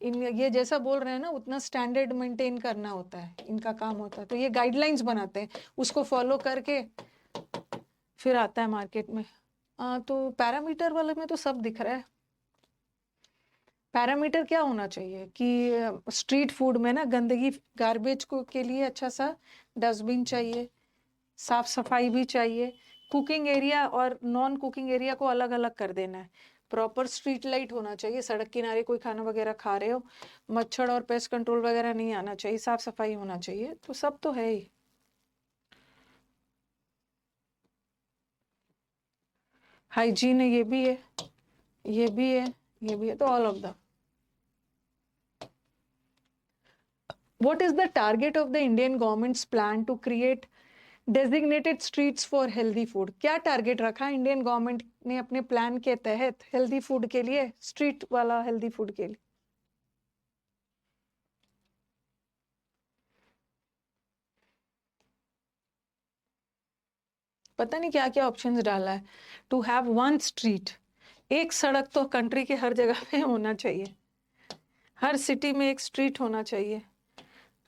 इन ये जैसा बोल रहे हैं ना उतना स्टैंडर्ड मेंटेन करना होता है, इनका काम होता है। तो ये गाइडलाइंस बनाते हैं, उसको फॉलो करके फिर आता है मार्केट में। तो पैरामीटर वाले में तो सब दिख रहा है। पैरामीटर क्या होना चाहिए कि स्ट्रीट फूड में ना गंदगी, गार्बेज को के लिए अच्छा सा डस्टबिन चाहिए, साफ सफाई भी चाहिए, कुकिंग एरिया और नॉन कुकिंग एरिया को अलग अलग कर देना है, प्रॉपर स्ट्रीट लाइट होना चाहिए, सड़क किनारे कोई खाना वगैरह खा रहे हो, मच्छर और पेस्ट कंट्रोल वगैरह नहीं आना चाहिए, साफ सफाई होना चाहिए, तो सब तो है ही। हाइजीन है, ये भी है, ये भी है, ये भी है, तो all of the. What is the target of the Indian government's plan to create designated streets for healthy food? क्या टारगेट रखा इंडियन गवर्नमेंट ने अपने प्लान के तहत हेल्दी फूड के लिए, स्ट्रीट वाला हेल्दी फूड के लिए? पता नहीं क्या क्या ऑप्शंस डाला है। टू हैव वन स्ट्रीट, एक सड़क तो कंट्री के हर जगह पे होना चाहिए, हर सिटी में एक स्ट्रीट होना चाहिए,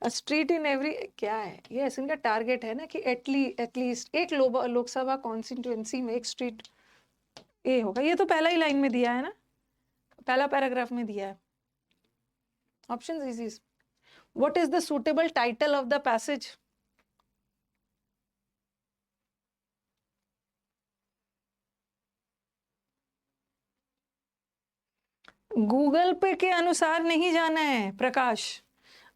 स्ट्रीट इन एवरी, क्या है ये? ऐसे इनका टारगेट है ना कि एटलीस्ट एक लोकसभा कॉन्स्टिट्यूएंसी में एक स्ट्रीट ये होगा। ये तो पहला ही लाइन में दिया है ना, पहला पैराग्राफ में दिया है। Options easy. What is the suitable title of the passage? Google पे के अनुसार नहीं जाना है प्रकाश,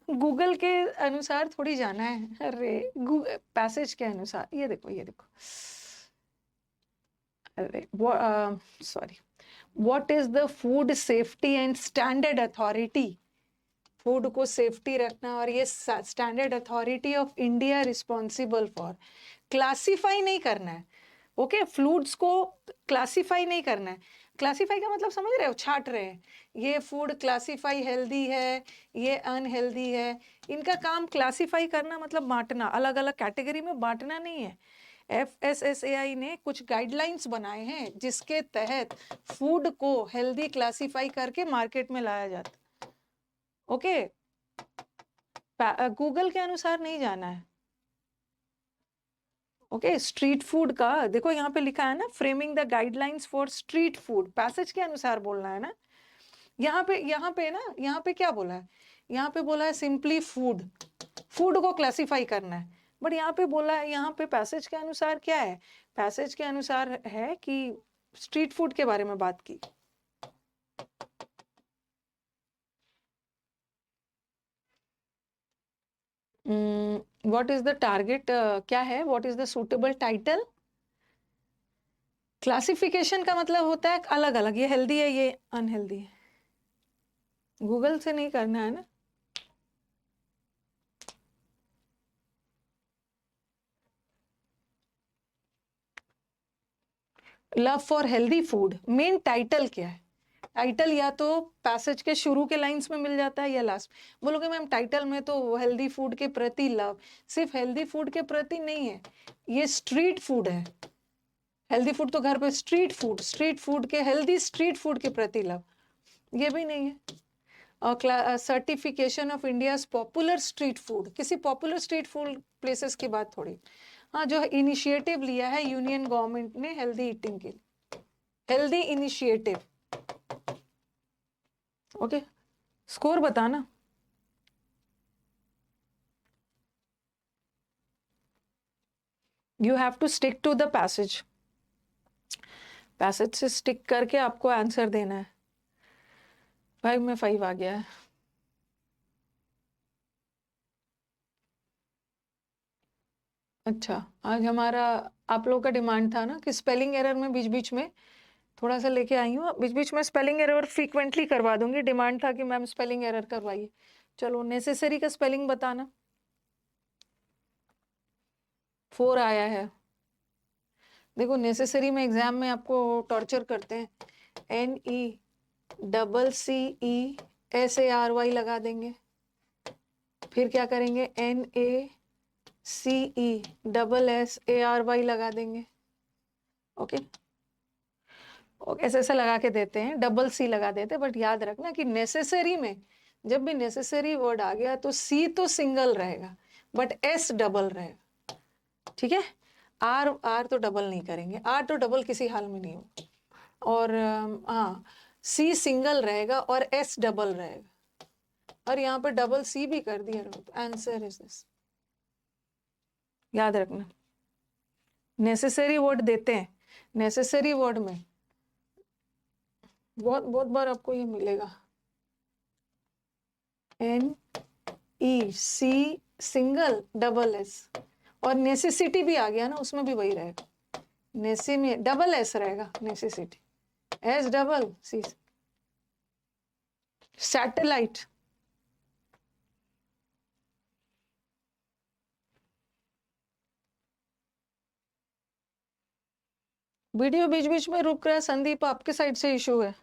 गूगल के अनुसार थोड़ी जाना है। अरे पैसेज के अनुसार, ये देखो, ये देखो, अरे sorry, what is the food safety and standard authority? Food को सेफ्टी रखना और ये standard authority of India responsible for, classify नहीं करना है। ओके, फूड्स को क्लासीफाई नहीं करना है। क्लासीफाई का मतलब समझ रहे हो? छाट रहे हैं, ये फूड क्लासीफाई हेल्दी है, ये अनहेल्दी है। इनका काम क्लासीफाई करना, मतलब बांटना, अलग अलग कैटेगरी में बांटना नहीं है। FSSAI ने कुछ गाइडलाइंस बनाए हैं जिसके तहत फूड को हेल्दी क्लासीफाई करके मार्केट में लाया जाता। ओके, गूगल के अनुसार नहीं जाना है। ओके, स्ट्रीट फूड का देखो यहाँ पे लिखा है ना, framing the guidelines for street food, passage के अनुसार बोलना है ना। यहाँ पे ना, यहाँ पे क्या बोला है? यहाँ पे बोला है सिंपली फूड, फूड को क्लासिफाई करना है। बट यहाँ पे बोला है, यहाँ पे पैसेज के अनुसार क्या है? पैसेज के अनुसार है कि स्ट्रीट फूड के बारे में बात की। व्हाट इज द टारगेट, क्या है? What is the suitable title? Classification का मतलब होता है अलग अलग, ये हेल्दी है, ये अनहेल्दी है। गूगल से नहीं करना है ना। Love for healthy food, main title क्या है? टाइटल या तो पैसेज के शुरू के लाइंस में मिल जाता है या लास्ट। बोलोगे मैम टाइटल में तो हेल्दी फूड के प्रति लव, सिर्फ हेल्दी फूड के प्रति नहीं है, ये स्ट्रीट फूड है। हेल्दी फूड तो घर पे, स्ट्रीट फूड, स्ट्रीट फूड के, हेल्दी स्ट्रीट फूड के प्रति लव, ये भी नहीं है। और certification of India popular street food, किसी पॉपुलर स्ट्रीट फूड प्लेसेस की बात थोड़ी। हाँ, जो इनिशिएटिव लिया है यूनियन गवर्नमेंट ने हेल्दी ईटिंग के लिए, हेल्दी इनिशिएटिव। ओके, स्कोर बताना। You have to stick to the passage, passage से स्टिक करके आपको आंसर देना है। 5 में 5 आ गया है। अच्छा, आज हमारा आप लोगों का डिमांड था ना कि स्पेलिंग एरर में बीच बीच में थोड़ा सा लेके आई हूँ, बीच बीच में स्पेलिंग एरर फ्रीक्वेंटली करवा दूंगी। डिमांड था कि मैम स्पेलिंग एरर करवाइए। चलो, नेसेसरी का स्पेलिंग बताना। 4 आया है। देखो, नेसेसरी में एग्जाम में आपको टॉर्चर करते हैं, NECCESARY लगा देंगे, फिर क्या करेंगे, NACESSARY लगा देंगे। ओके, ऐसे ऐसे लगा के देते हैं, डबल सी लगा देते हैं। बट याद रखना कि नेसेसरी में जब भी नेसेसरी वर्ड आ गया तो सी तो सिंगल रहेगा बट एस डबल रहेगा। ठीक है, आर तो डबल नहीं करेंगे, आर तो डबल किसी हाल में नहीं होगा। और हाँ, सी सिंगल रहेगा और एस डबल रहेगा, और यहाँ पे डबल सी भी कर दिया। आंसर इज दिस, याद रखना। नेसेसरी वर्ड देते हैं, नेसेसरी वर्ड में बहुत बहुत बार आपको ये मिलेगा, NEC सिंगल डबल एस, और नेसेसिटी भी आ गया ना, उसमें भी वही रहेगा। नेसी डबल एस रहेगा, necessity, S double C, satellite. Video बीच बीच में रुक रहा है संदीप, आपके साइड से इशू है,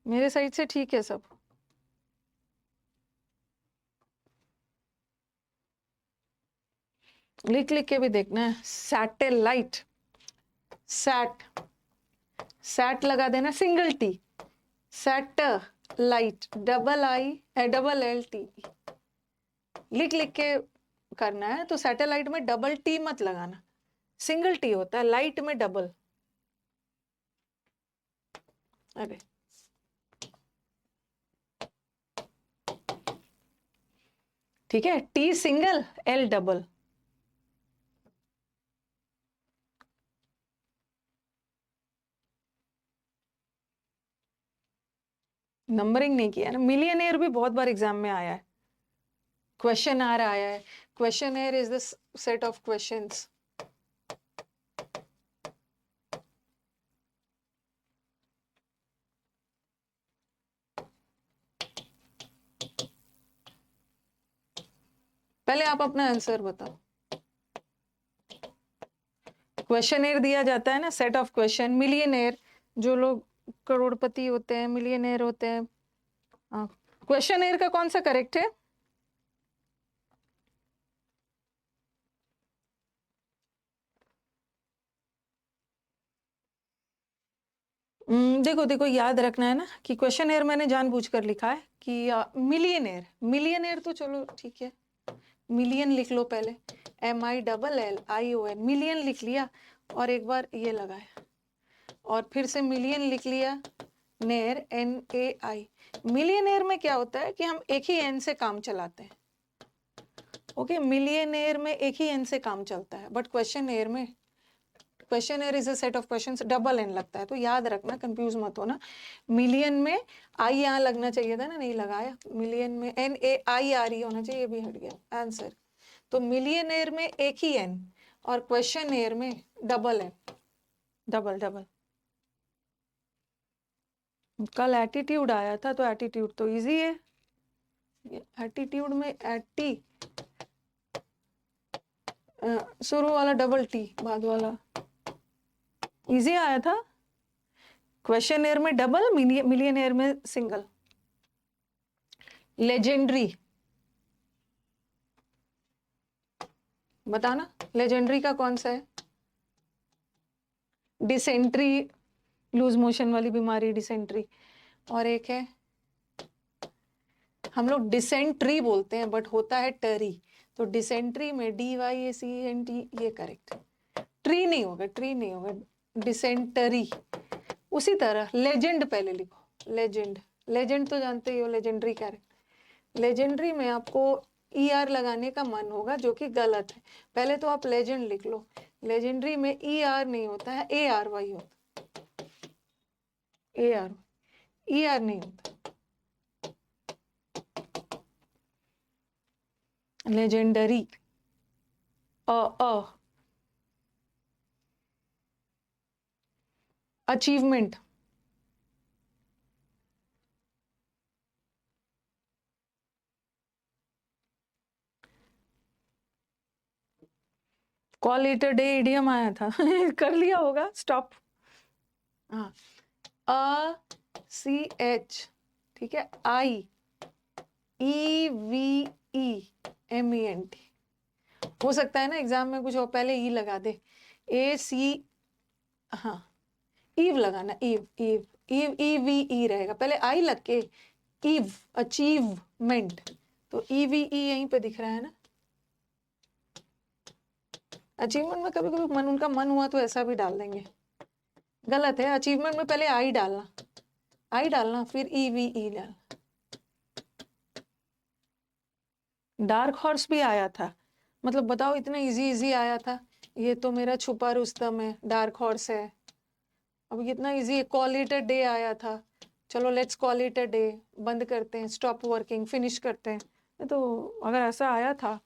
मेरे साइड से ठीक है सब। लिख लिख के भी देखना है। सैटेलाइट, सैट, सैट लगा देना, single T, satellite, double I double L T, लिख लिख के करना है। तो सैटेलाइट में डबल टी मत लगाना, सिंगल टी होता है, लाइट में डबल। अरे ठीक है, T single, L double. Numbering नहीं किया ना। मिलियनेयर भी बहुत बार एग्जाम में आया है, क्वेश्चन आ रहा है। Questionnaire is the set of questions. पहले आप अपना आंसर बताओ। क्वेश्चनेयर दिया जाता है ना, सेट ऑफ क्वेश्चन। मिलियनेयर, जो लोग करोड़पति होते हैं, मिलियनेयर होते हैं। क्वेश्चनेयर का कौन सा करेक्ट है? देखो देखो, याद रखना है ना कि क्वेश्चनेयर मैंने जानबूझकर लिखा है कि मिलियनेयर, मिलियनेयर तो चलो ठीक है, मिलियन लिख लो पहले, MILLION, मिलियन लिख लिया, और एक बार ये लगाया, और फिर से मिलियन लिख लिया, नेर, NAI। मिलियनेयर में क्या होता है कि हम एक ही एन से काम चलाते हैं। ओके, मिलियनेयर में एक ही एन से काम चलता है, बट क्वेश्चनेयर में, questionnaire is a set of questions, double N लगता है। तो याद रखना, कंफ्यूज मत होना। मिलियन में आई यहाँ लगना चाहिए था ना, नहीं लगाया। मिलियन में NAIRE होना चाहिए, भी हट गया आंसर। तो मिलियनेयर में एक ही एन, और क्वेश्चनेयर में डबल एन, डबल डबल। कल एटीट्यूड आया था, तो एटीट्यूड तो इजी है। एटीट्यूड में एटी, शुरू वाला डबल टी, बाद वाला इजी आया था। क्वेश्चनेयर में डबल, मिलियनेयर में सिंगल। लेजेंडरी बताना, लेजेंडरी का कौन सा है? डिसेंट्री, लूज मोशन वाली बीमारी डिसेंट्री। और एक है, हम लोग डिसेंट्री बोलते हैं बट होता है टरी। तो डिसेंट्री में DYACENT, ये करेक्ट। ट्री नहीं होगा, ट्री नहीं होगा, डिसेंटरी। उसी तरह लेजेंड पहले लिखो, लेजेंड, लेजेंड तो जानते ही हो, लेजेंडरी कैरेक्टर। लेजेंडरी में आपको ER लगाने का मन होगा, जो कि गलत है। पहले तो आप लेजेंड लिख लो। लेजेंडरी में ER नहीं होता है, ARY होता है, AR, ER नहीं होता। Legendary, achievement, call it a day idiom आया था कर लिया होगा, स्टॉप। हाँ, ACH, ठीक है, IEVEMENT। हो सकता है ना एग्जाम में कुछ हो, पहले ई लगा दे, AC, हाँ, ईव लगाना, ईव, ईव, ईव, EVE रहेगा, पहले आई लग के ईव, अचीवमेंट। तो EVE यहीं पे दिख रहा है ना। अचीवमेंट में कभी कभी मन, उनका मन हुआ तो ऐसा भी डाल देंगे, गलत है। अचीवमेंट में पहले आई डालना, आई डालना, फिर EVE डालना। डार्क हॉर्स भी आया था, मतलब बताओ, इतना इजी इजी आया था। ये तो मेरा छुपा रुस्तम है, डार्क हॉर्स है। अब कितना इजी है। कॉल इट अ डे आया था, चलो let's call it a day, बंद करते हैं, स्टॉप वर्किंग, फिनिश करते हैं। तो अगर ऐसा आया था,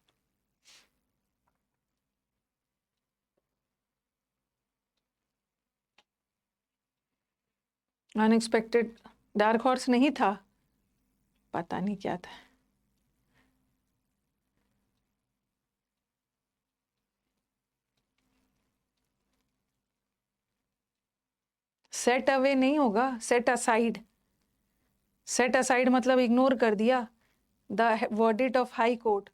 अनएक्सपेक्टेड डार्क हॉर्स नहीं था, पता नहीं क्या था। सेट अवे नहीं होगा, सेट असाइड। सेट असाइड मतलब इग्नोर कर दिया the verdict of high court.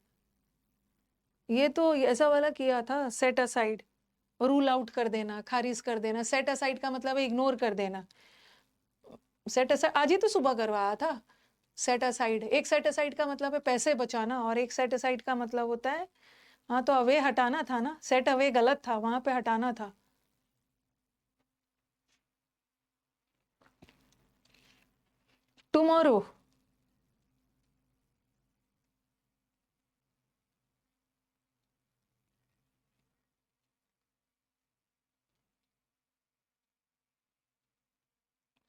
ये तो ऐसा वाला किया था, सेट असाइड, रूल आउट कर देना, खारिज कर देना। सेट असाइड का मतलब है इग्नोर कर देना। सेट असाइड आज ही तो सुबह करवाया था। सेट असाइड, एक सेट असाइड का मतलब है पैसे बचाना, और एक सेट असाइड का मतलब होता है, हाँ तो अवे हटाना था ना, सेट अवे गलत था, वहां पे हटाना था। टुमारो,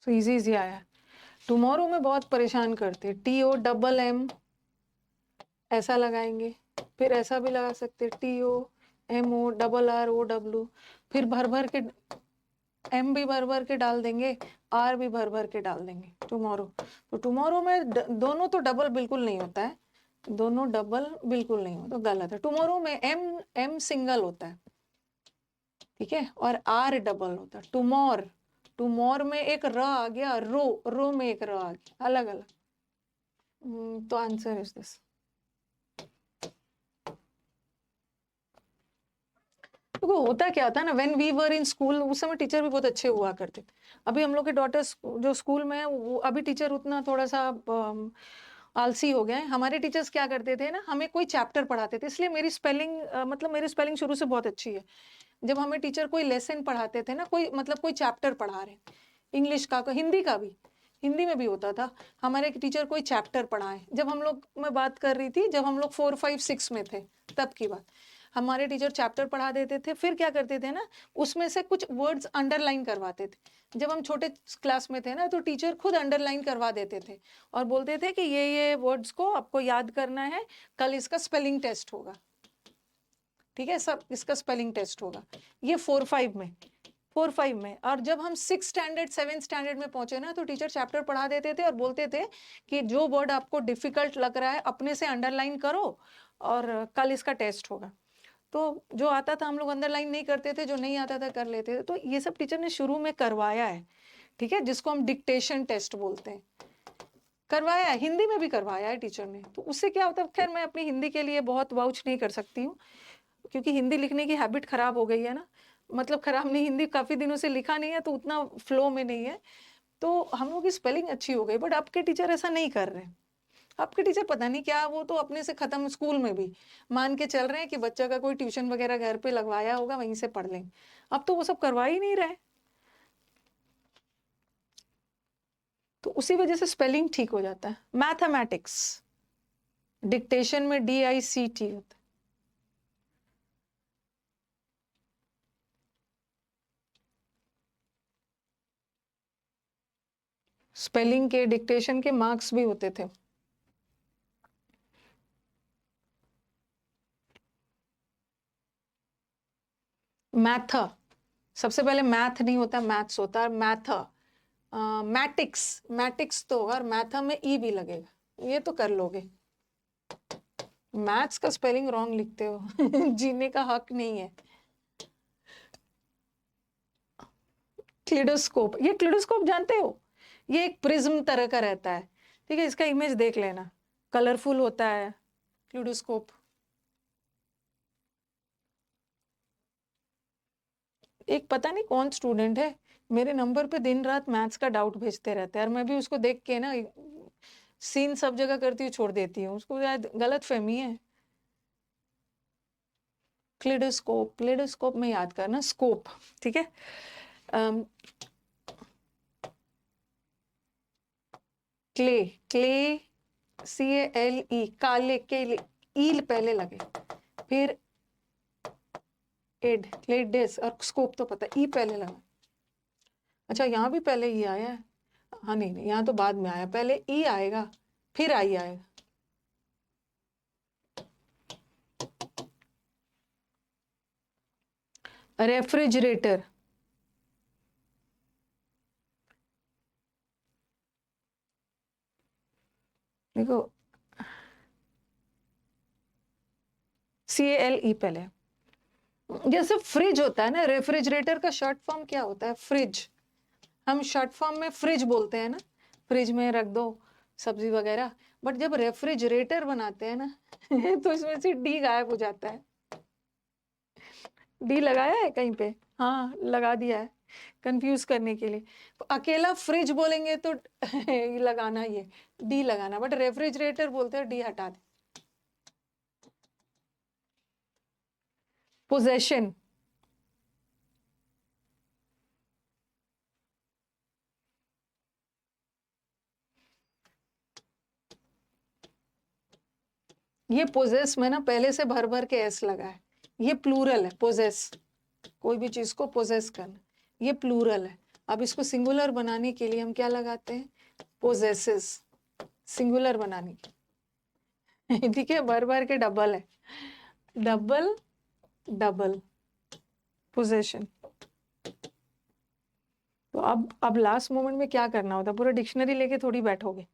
तो इजी इजी आया। टुमारो में बहुत परेशान करते, TOMM ऐसा लगाएंगे, फिर ऐसा भी लगा सकते TOMORROW, फिर भर भर के M भी भर भर के डाल देंगे, R भी भर भर के डाल देंगे टुमारो। तो टुमारो में दोनों तो डबल बिल्कुल नहीं होता है, दोनों डबल बिल्कुल नहीं होता, तो गलत है। टुमारो में M सिंगल होता है, ठीक है, और R डबल होता है। टुमोर, टुमोर में एक र आ गया, रो में एक र आ गया, अलग अलग। तो आंसर इज दिस। देखो होता क्या था ना, when we were in school, उस समय टीचर भी बहुत अच्छे हुआ करते थे। अभी हम लोग के डॉटर्स जो स्कूल में है, वो अभी टीचर उतना थोड़ा सा आलसी हो गए हैं। हमारे टीचर्स क्या करते थे ना, हमें कोई चैप्टर पढ़ाते थे, इसलिए मेरी स्पेलिंग मतलब मेरी स्पेलिंग शुरू से बहुत अच्छी है। जब हमें टीचर कोई लेसन पढ़ाते थे ना, कोई मतलब कोई चैप्टर पढ़ा रहे, इंग्लिश का, हिंदी का भी, हिंदी में भी होता था, हमारे टीचर कोई चैप्टर पढ़ाए। जब हम लोग, मैं बात कर रही थी जब हम लोग 4, 5, 6 में थे, तब की बात। हमारे टीचर चैप्टर पढ़ा देते थे, फिर क्या करते थे ना, उसमें से कुछ वर्ड्स अंडरलाइन करवाते थे। जब हम छोटे क्लास में थे ना, तो टीचर खुद अंडरलाइन करवा देते थे और बोलते थे कि ये वर्ड्स को आपको याद करना है, कल इसका स्पेलिंग टेस्ट होगा, ठीक है, सब इसका स्पेलिंग टेस्ट होगा। ये 4, 5 में, 4, 5 में। और जब हम 6 स्टैंडर्ड 7 स्टैंडर्ड में पहुंचे ना, तो टीचर चैप्टर पढ़ा देते थे और बोलते थे कि जो वर्ड आपको डिफिकल्ट लग रहा है अपने से अंडरलाइन करो और कल इसका टेस्ट होगा। तो जो आता था हम लोग अंडरलाइन नहीं करते थे, जो नहीं आता था कर लेते थे। तो ये सब टीचर ने शुरू में करवाया है, ठीक है, जिसको हम डिक्टेशन टेस्ट बोलते हैं, करवाया है, हिंदी में भी करवाया है टीचर ने। तो उससे क्या होता है, खैर मैं अपनी हिंदी के लिए बहुत वाउच नहीं कर सकती हूँ, क्योंकि हिंदी लिखने की हैबिट खराब हो गई है ना, मतलब खराब नहीं, हिंदी काफी दिनों से लिखा नहीं है तो उतना फ्लो में नहीं है, तो हम लोग की स्पेलिंग अच्छी हो गई। बट आपके टीचर ऐसा नहीं कर रहे हैं, आपके टीचर पता नहीं क्या, वो तो अपने से खत्म, स्कूल में भी मान के चल रहे हैं कि बच्चा का कोई ट्यूशन वगैरह घर पे लगवाया होगा, वहीं से पढ़ लेंगे। अब तो वो सब करवा ही नहीं रहे, तो उसी वजह से स्पेलिंग ठीक हो जाता है। मैथमेटिक्स, डिक्टेशन में DICT होता है। स्पेलिंग के, डिक्टेशन के मार्क्स भी होते थे। मैथ, सबसे पहले मैथ नहीं होता, मैथ्स होता है। मैथ, मैटिक्स, मैटिक्स तो होगा, और मैथा में ई भी लगेगा, ये तो कर लोगे। मैथ्स का स्पेलिंग रॉन्ग लिखते हो जीने का हक नहीं है। क्लिडोस्कोप, ये क्लिडोस्कोप जानते हो, ये एक प्रिज्म तरह का रहता है, ठीक है, इसका इमेज देख लेना, कलरफुल होता है क्लिडोस्कोप। एक पता नहीं कौन स्टूडेंट है, मेरे नंबर पे दिन रात मैथ्स का डाउट भेजते रहते हैं, और मैं भी उसको देख के ना सीन सब जगह करती हूँ, छोड़ देती हूँ, उसको शायद गलत फहमी है। क्लिडोस्कोप, क्लिडोस्कोप में याद करना, स्कोप, ठीक है। क्ले, क्ले, CALE, काले, केले, ईल पहले लगे, फिर एड, क्लेडेस, और स्कोप तो पता, ई पहले लगा। अच्छा यहाँ भी पहले ई आया है, हाँ नहीं नहीं, यहाँ तो बाद में आया, पहले ई आएगा फिर आई आएगा। रेफ्रिजरेटर, देखो, CALE पहले। जैसे फ्रिज होता है ना, रेफ्रिजरेटर का शॉर्ट फॉर्म क्या होता है? फ्रिज। हम शॉर्ट फॉर्म में फ्रिज बोलते हैं ना, फ्रिज में रख दो सब्जी वगैरह। बट जब रेफ्रिजरेटर बनाते हैं ना तो इसमें से डी गायब हो जाता है। डी लगाया है कहीं पे? हाँ, लगा दिया है कंफ्यूज करने के लिए। तो अकेला फ्रिज बोलेंगे तो ये लगाना, ये डी लगाना, बट रेफ्रिजरेटर बोलते हैं डी हटा दे। पोजेशन, ये पोजेस में ना पहले से भर भर के एस लगा है। ये प्लूरल है, पोजेस, कोई भी चीज को पोजेस करना, ये प्लूरल है। अब इसको सिंगुलर बनाने के लिए हम क्या लगाते हैं? पोजेसेस, सिंगुलर बनाने के ठीक है, भर भर के डबल है, डबल डबल पोजेशन। तो अब लास्ट मोमेंट में क्या करना होता है? पूरा डिक्शनरी लेके थोड़ी बैठोगे,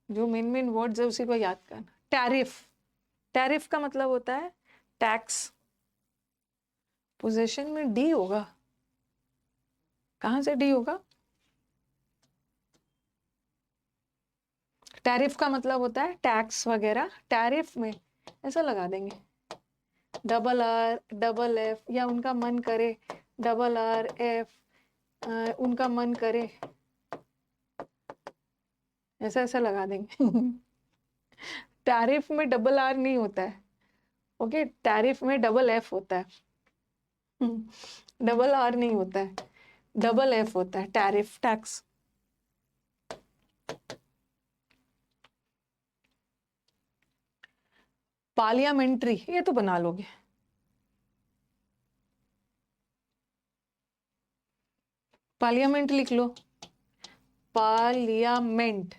जो मेन मेन वर्ड्स है उसी को याद करना। टैरिफ, टैरिफ का मतलब होता है टैक्स। पोजेशन में डी होगा, कहां से डी होगा? टैरिफ का मतलब होता है टैक्स वगैरह, टैरिफ में ऐसा लगा देंगे डबल आर डबल एफ, या उनका मन करे डबल आर एफ, उनका मन करे ऐसा ऐसा लगा देंगे टैरिफ में डबल आर नहीं होता है, ओके, टैरिफ में डबल एफ होता है डबल आर नहीं होता है, डबल एफ होता है, टैरिफ, टैक्स। पार्लियामेंट्री, ये तो बना लोगे, पार्लियामेंट लिख लो, पार्लियामेंट।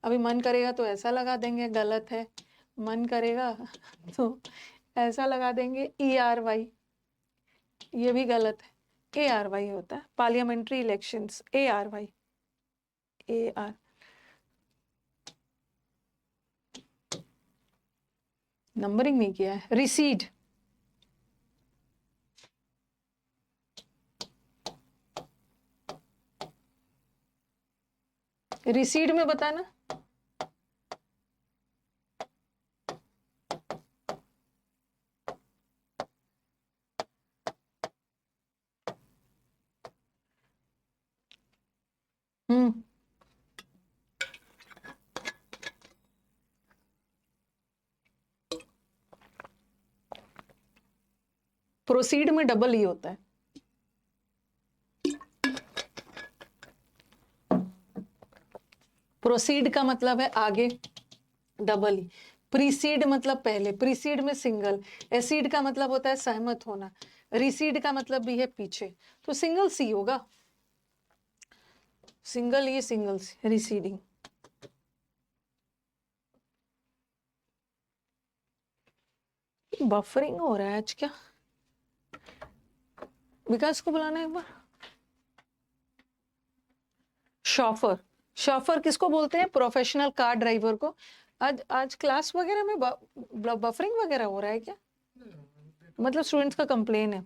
अभी मन करेगा तो ऐसा लगा देंगे, गलत है। मन करेगा तो ऐसा लगा देंगे ERY, ये भी गलत है, ARY होता है parliamentary elections, ARY, AR। Numbering नहीं किया है। रिसीड, रिसीड में बताना, हम्म, प्रोसीड में डबल ई होता है। प्रोसीड का मतलब है आगे, डबल ई। प्रीसीड मतलब पहले, प्रीसीड में सिंगल। एसीड का मतलब होता है सहमत होना। रिसीड का मतलब भी है पीछे, तो सिंगल सी होगा, सिंगल ई, सिंगल सी, रिसीडिंग। बफरिंग हो रहा है आज क्या? विकास को बुलाना है एक बार। शॉफर, शॉफर किसको बोलते हैं? प्रोफेशनल कार ड्राइवर को। आज आज क्लास वगैरह में बफरिंग वगैरह हो रहा है क्या? मतलब स्टूडेंट्स का कंप्लेन है,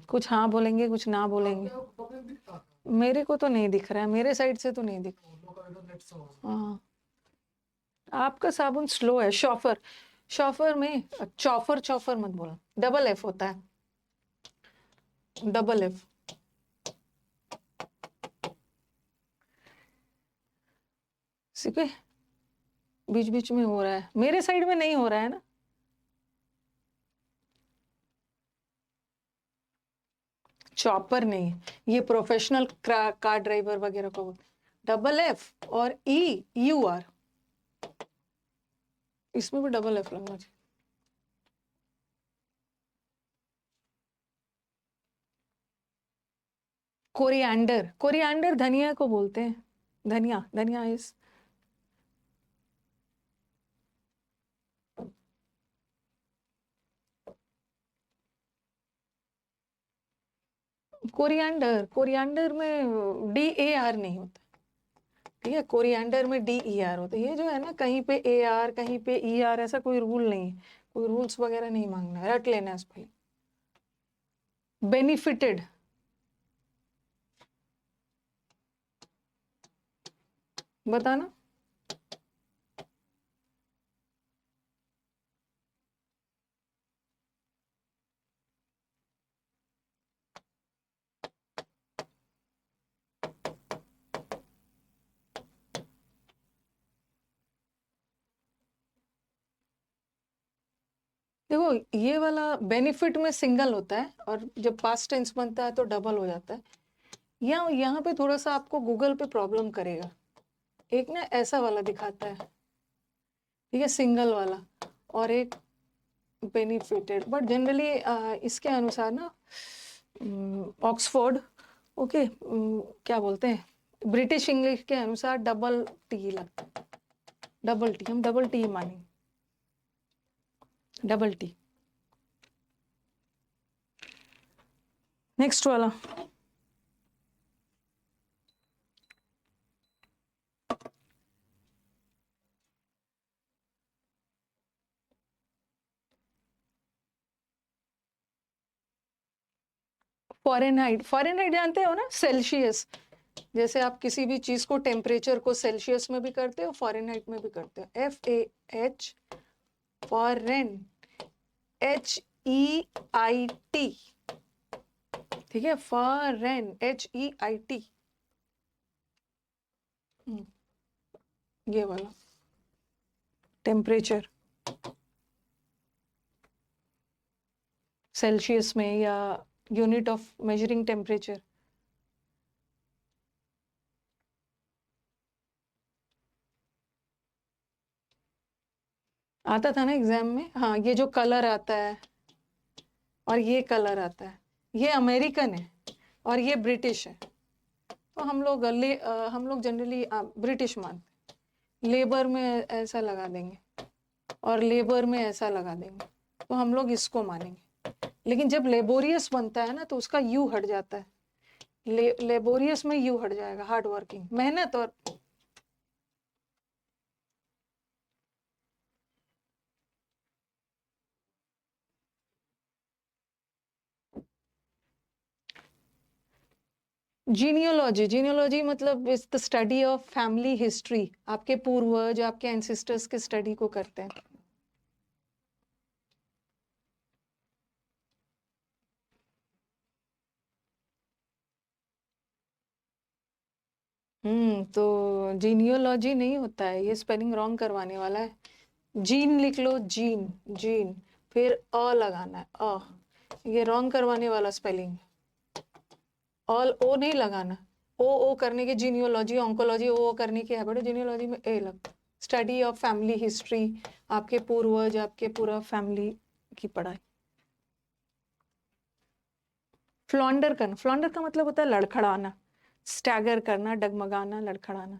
कुछ हाँ बोलेंगे कुछ ना बोलेंगे। मेरे को तो नहीं दिख रहा है, मेरे साइड से तो नहीं दिख रहा। हाँ, आपका साबुन स्लो है। शॉफर, शॉफर में चौफर, चौफर मत बोलो, डबल एफ होता है, डबल एफ। सीखे, बीच बीच में हो रहा है, मेरे साइड में नहीं हो रहा है ना। चॉपर नहीं, ये प्रोफेशनल कार ड्राइवर वगैरह को डबल एफ और EUR, इसमें भी डबल एफ लगना चाहिए। कोरिएंडर, कोरिएंडर धनिया को बोलते हैं, धनिया, धनिया इस कोरिएंडर, कोरिएंडर में DAR नहीं होता, ठीक है, कोरिएंडर में DER होता है। ये जो है ना, कहीं पे AR कहीं पे ER, ऐसा कोई रूल नहीं है, कोई रूल्स वगैरह नहीं मांगना है, रट लेना है इस पे। बेनिफिटेड, बताना। देखो ये वाला बेनिफिट में सिंगल होता है, और जब पास्ट टेंस बनता है तो डबल हो जाता है। यहाँ पे थोड़ा सा आपको गूगल पे प्रॉब्लम करेगा। एक ना ऐसा वाला दिखाता है, ठीक है, सिंगल वाला, और एक बेनिफिटेड। बट जनरली इसके अनुसार ना, ऑक्सफोर्ड, ओके, क्या बोलते हैं, ब्रिटिश इंग्लिश के अनुसार डबल टी लगता है। डबल टी, हम डबल टी मानेंगे, डबल टी। नेक्स्ट वाला, फॉरेनहाइट। फॉरेनहाइट जानते हो ना, सेल्सियस। जैसे आप किसी भी चीज को, टेम्परेचर को सेल्सियस में भी करते हो, फॉरेनहाइट में भी करते हो। FAH, फॉरेन, HEIT, ठीक है, फॉरेन, HEIT, ये वाला टेम्परेचर सेल्सियस में, या यूनिट ऑफ मेजरिंग टेम्परेचर। आता था ना एग्जाम में। हाँ, ये जो कलर आता है और ये कलर आता है, ये अमेरिकन है और ये ब्रिटिश है। तो हम लोग जनरली ब्रिटिश मानते हैं। लेबर में ऐसा लगा देंगे और लेबर में ऐसा लगा देंगे, तो हम लोग इसको मानेंगे। लेकिन जब लेबोरियस बनता है ना, तो उसका यू हट जाता है। लेबोरियस में यू हट जाएगा, हार्ड वर्किंग, मेहनत। और जीनियोलॉजी, जीनियोलॉजी मतलब is the study of family history. आपके पूर्वज, आपके एंसेस्टर्स के स्टडी को करते हैं। तो जीनियोलॉजी नहीं होता है, ये स्पेलिंग रॉन्ग करवाने वाला है। जीन लिख लो, जीन, जीन, फिर लगाना है, ये रॉन्ग करवाने वाला स्पेलिंग। ऑल ओ नहीं लगाना, ओ करने के जीनियोलॉजी, ऑन्कोलॉजी ओ करने की है, बड़े जीनियोलॉजी में ए लगता। स्टडी ऑफ फैमिली हिस्ट्री, आपके पूर्वज, आपके पूरा फैमिली की पढ़ाई। फ्लॉन्डर करना, फ्लॉन्डर का मतलब होता है लड़खड़ाना, स्टैगर करना, डगमगाना, लड़खड़ाना।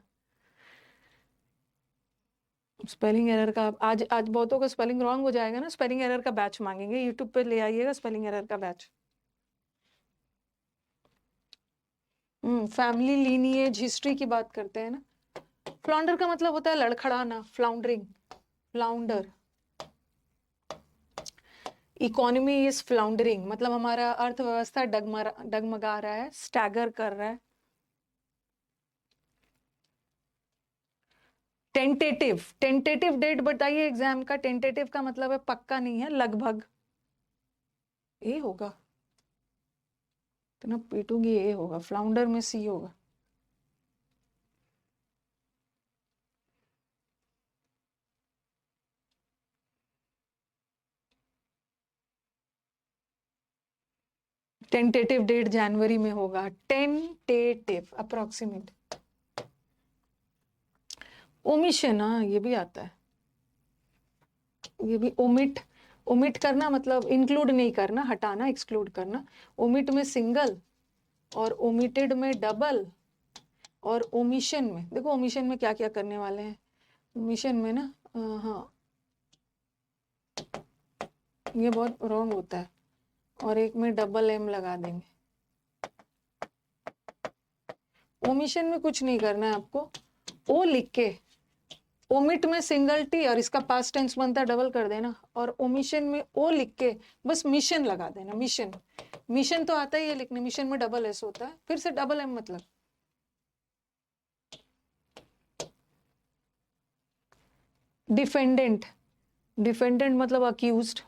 स्पेलिंग एरर का आज आज बहुतों का स्पेलिंग रॉन्ग हो जाएगा ना, स्पेलिंग एरर का बैच मांगेंगे, यूट्यूब पे ले आइएगा स्पेलिंग एरर का बैच। फैमिली लीनिएज हिस्ट्री की बात करते हैं ना। फ्लॉन्डर का मतलब होता है लड़खड़ाना, फ्लाउंडरिंग, फ्लाउंडर। इकोनॉमी इज फ्लाउंडरिंग, मतलब हमारा अर्थव्यवस्था डगमगा रहा है, स्टैगर कर रहा है। टेंटेटिव, टेंटेटिव डेट बताइए एग्जाम का। टेंटेटिव का मतलब है पक्का नहीं है, लगभग। ए होगा, इतना पीटूंगी, ए होगा। फ्लाउंडर में सी होगा। टेंटेटिव डेट जनवरी में होगा, टेंटेटिव, अप्रोक्सीमेट। ओमिशन, हाँ ये भी आता है, ये भी। ओमिट, ओमिट करना मतलब इंक्लूड नहीं करना, हटाना, एक्सक्लूड करना। ओमिट में सिंगल, और ओमिटेड में डबल, और ओमिशन में, देखो ओमिशन में क्या क्या करने वाले हैं। ओमिशन में ना, हाँ, ये बहुत रॉन्ग होता है, और एक में डबल एम लगा देंगे। ओमिशन में कुछ नहीं करना है आपको, ओ लिख के ओमिट में सिंगल टी और इसका पास्ट टेंस बनता है डबल कर देना, और ओमिशन में ओ लिख के बस मिशन लगा देना। मिशन, मिशन तो आता ही है लिखने, मिशन में डबल एस होता है, फिर से डबल एम मतलब। डिफेंडेंट, डिफेंडेंट मतलब अक्यूज्ड।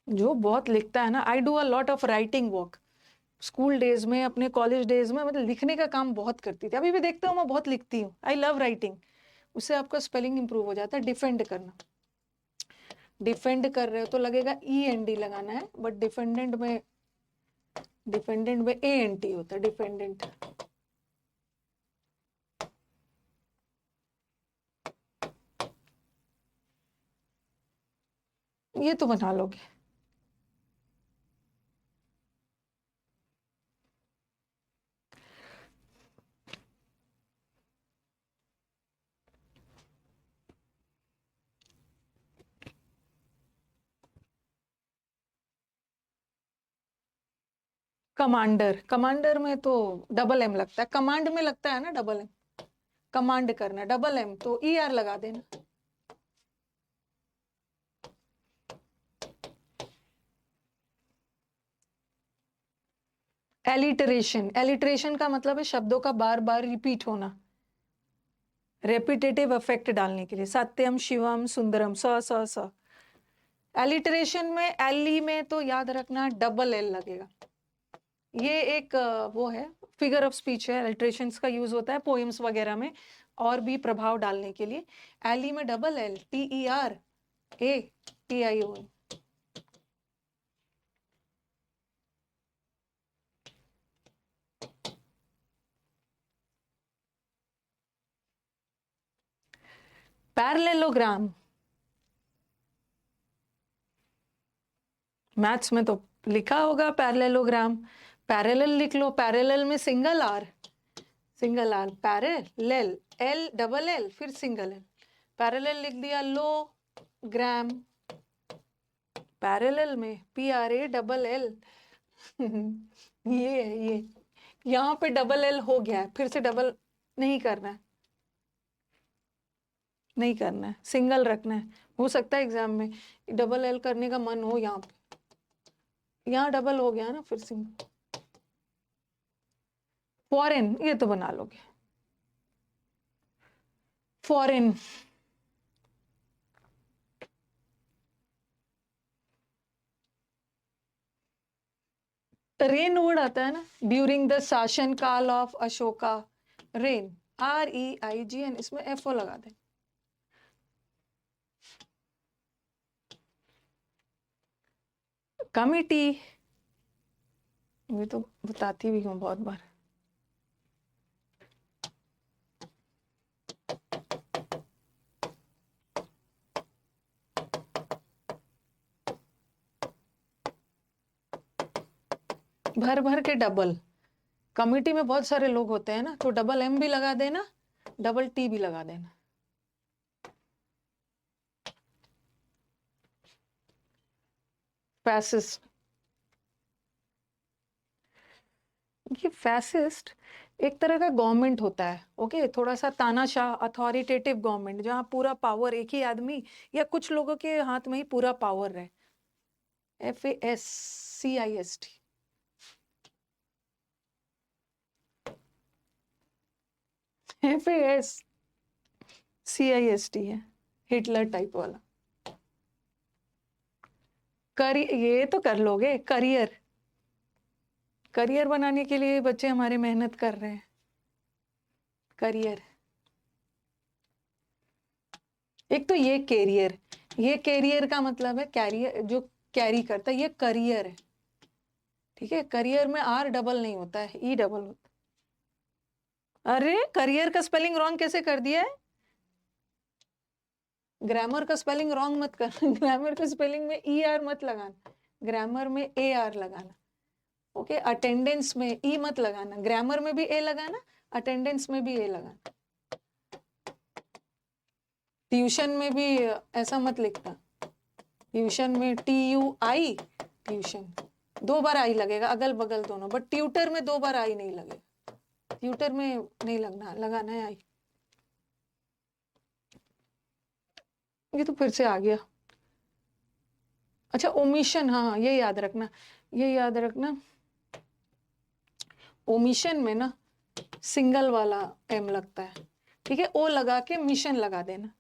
जो बहुत लिखता है ना, I do a lot of writing work. School days में, अपने कॉलेज डेज में, मतलब लिखने का काम बहुत करती थी, अभी भी देखते हो मैं बहुत लिखती हूँ। आई लव राइटिंग, उससे आपका स्पेलिंग इंप्रूव हो जाता है। डिफेंड करना, डिफेंड कर रहे हो तो लगेगा ई एन डी लगाना है, बट डिफेंडेंट में, डिफेंडेंट में ए एन टी होता है डिफेंडेंट। ये तो बना लोगे। कमांडर, कमांडर में तो डबल एम लगता है, कमांड में लगता है ना डबल एम। कमांड करना डबल एम तो ई आर लगा देना। एलिटरेशन, एलिटरेशन का मतलब है शब्दों का बार बार रिपीट होना, रेपिटेटिव इफेक्ट डालने के लिए। सत्यम, शिवम, सुंदरम, स स स। एलिटरेशन में एल ई में तो याद रखना डबल एल लगेगा। ये एक वो है, फिगर ऑफ स्पीच है। एलिटरेशंस का यूज होता है पोएम्स वगैरह में और भी प्रभाव डालने के लिए। एल ई में double L, T E R A T I O. Parallelogram, maths में तो लिखा होगा पैरेललोग्राम। पैरेलल लिख लो, पैरेलल में single R, single R, parallel, L double L फिर सिंगल एल, पैरेलल लिख दिया। लो ग्राम, पैरेलल में P R A double L. ये है ये, यहाँ पे डबल एल हो गया है, फिर से डबल नहीं करना है, नहीं करना है, सिंगल रखना है। हो सकता है एग्जाम में डबल एल करने का मन हो, यहाँ पे, यहाँ डबल हो गया ना, फिर सिंगल। फॉरेन, ये तो बना लोगे। फॉरेन, रेन वर्ड आता है ना, ड्यूरिंग द शासन काल of Ashoka. Reign, R E I G N, इसमें एफ ओ लगा दे। कमिटी, ये तो बताती भी हूँ बहुत बार। भर भर के डबल, कमिटी में बहुत सारे लोग होते हैं ना, तो डबल एम भी लगा देना, डबल टी भी लगा देना। फैसिस्ट, ये फैसिस्ट एक तरह का गवर्नमेंट होता है, ओके, थोड़ा सा तानाशाह, अथॉरिटेटिव गवर्नमेंट, जहां पूरा पावर एक ही आदमी या कुछ लोगों के हाथ में ही पूरा पावर है। F A S C I S T, F A S C I S T है, हिटलर टाइप वाला। ये तो कर लोगे। करियर, करियर बनाने के लिए बच्चे हमारे मेहनत कर रहे हैं। करियर, एक तो ये कैरियर, ये कैरियर का मतलब है कैरियर जो कैरी करता है, ये करियर है, ठीक है। करियर में आर डबल नहीं होता है, ई डबल होता है। अरे करियर का स्पेलिंग रॉन्ग कैसे कर दिया है? ग्रामर का स्पेलिंग रॉन्ग मत कर। ग्रामर का स्पेलिंग में ई आर मत लगाना, ग्रामर में ए आर लगाना, ओके। अटेंडेंस में ई मत लगाना, ग्रामर में भी ए लगाना, अटेंडेंस में भी ए लगाना। ट्यूशन में भी ऐसा मत लिखना। ट्यूशन में TUI, ट्यूशन 2 बार आई लगेगा, अगल बगल दोनों, बट ट्यूटर में 2 बार आई नहीं लगेगा, ट्यूटर में नहीं लगाना है आई। ये तो फिर से आ गया। अच्छा ओमिशन, हाँ ये याद रखना, ये याद रखना, ओमिशन में ना सिंगल वाला एम लगता है, ठीक है, ओ लगा के मिशन लगा देना,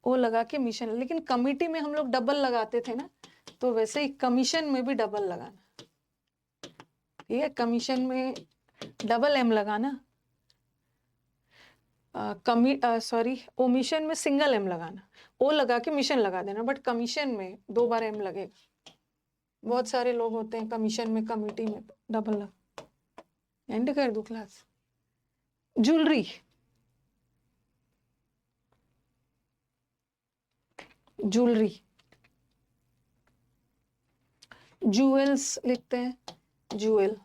ओ लगा के मिशन। लेकिन कमिटी में हम लोग डबल लगाते थे ना, तो वैसे ही कमीशन में भी डबल लगाना, ठीक है, कमीशन में डबल एम लगाना, सॉरी ओमिशन में सिंगल एम लगाना, ओ लगा के मिशन लगा देना, बट कमीशन में 2 बार एम लगेगा। बहुत सारे लोग होते हैं कमीशन में, कमिटी में डबल लग। एंड कर दूं क्लास। ज्वेलरी, ज्वेलरी, जूएल्स लिखते हैं, ज्वेल,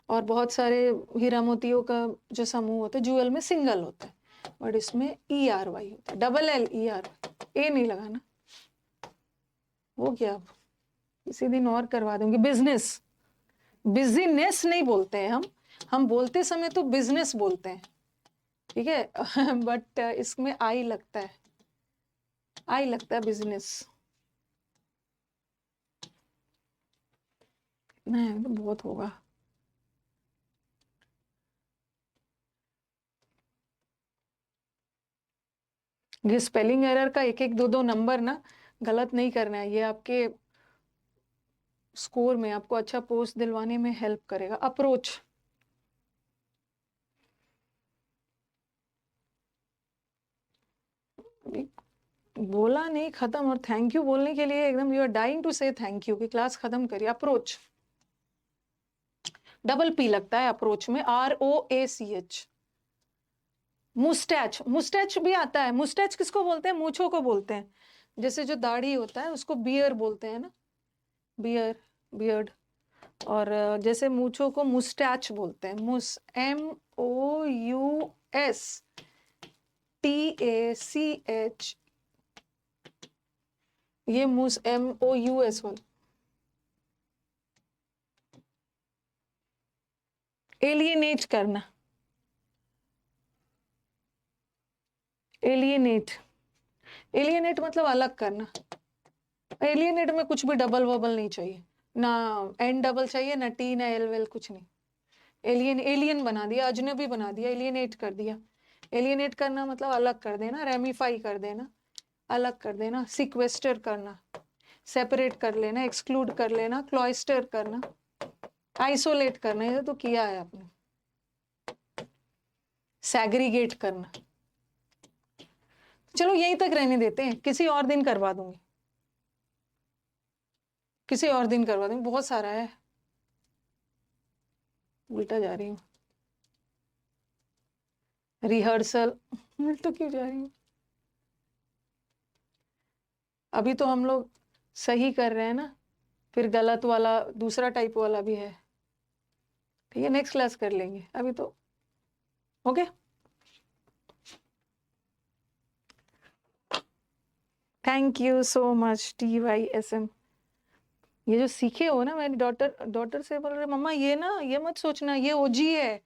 और बहुत सारे हीरा मोतियों का जो समूह होता है ज्वेल में सिंगल होता है, बट इसमें ERY होता है, डबल LER, ए नहीं लगाना। वो क्या किसी दिन और करवा दूंगी। बिजनेस, बिजनेस नहीं बोलते हैं हम बोलते समय तो बिजनेस बोलते हैं, ठीक है बट इसमें आई लगता है, आई लगता है बिजनेस। नहीं तो बहुत होगा। ये स्पेलिंग एरर का एक एक दो दो नंबर ना गलत नहीं करना है, ये आपके स्कोर में, आपको अच्छा पोस्ट दिलवाने में हेल्प करेगा। अप्रोच, बोला नहीं खत्म, और थैंक यू बोलने के लिए एकदम यू आर डाइंग टू से थैंक यू कि क्लास खत्म करिए। अप्रोच, डबल पी लगता है अप्रोच में, ROACH। मुस्टैच, मुस्टैच भी आता है। मुस्टैच किसको बोलते हैं? मूछों को बोलते हैं। जैसे जो दाढ़ी होता है उसको बियर बोलते हैं ना, बियर, बियर्ड। और जैसे मूछों को मुस्टैच बोलते हैं, MOUSTACH, ये MOUS वाला। एलियनेट करना, एलियनेट, एलियनेट मतलब अलग करना। एलियनेट में कुछ भी डबल वबल नहीं चाहिए, ना एन डबल चाहिए, ना टी, ना एल वेल, कुछ नहीं। एलियन, एलियन बना दिया, अजनबी बना दिया, एलियनेट कर दिया। एलियनेट करना मतलब अलग कर देना, रेमिफाई कर देना, अलग कर देना, सिक्वेस्टर करना, सेपरेट कर लेना, एक्सक्लूड कर लेना, क्लॉइस्टर करना, आइसोलेट करना, ये तो किया है आपने। सैग्रीगेट करना। चलो यहीं तक रहने देते हैं, किसी और दिन करवा दूंगी, किसी और दिन करवा दूंगी, बहुत सारा है। उल्टा जा रही हूँ, रिहर्सल उल्टा क्यों जा रही हूँ? अभी तो हम लोग सही कर रहे हैं ना, फिर गलत वाला दूसरा टाइप वाला भी है, ठीक है, नेक्स्ट क्लास कर लेंगे, अभी तो okay. Thank you so much TYSM। ये जो सीखे हो ना, मेरी डॉटर से बोल रहे मम्मा ये ना, ये मत सोचना ये OG है,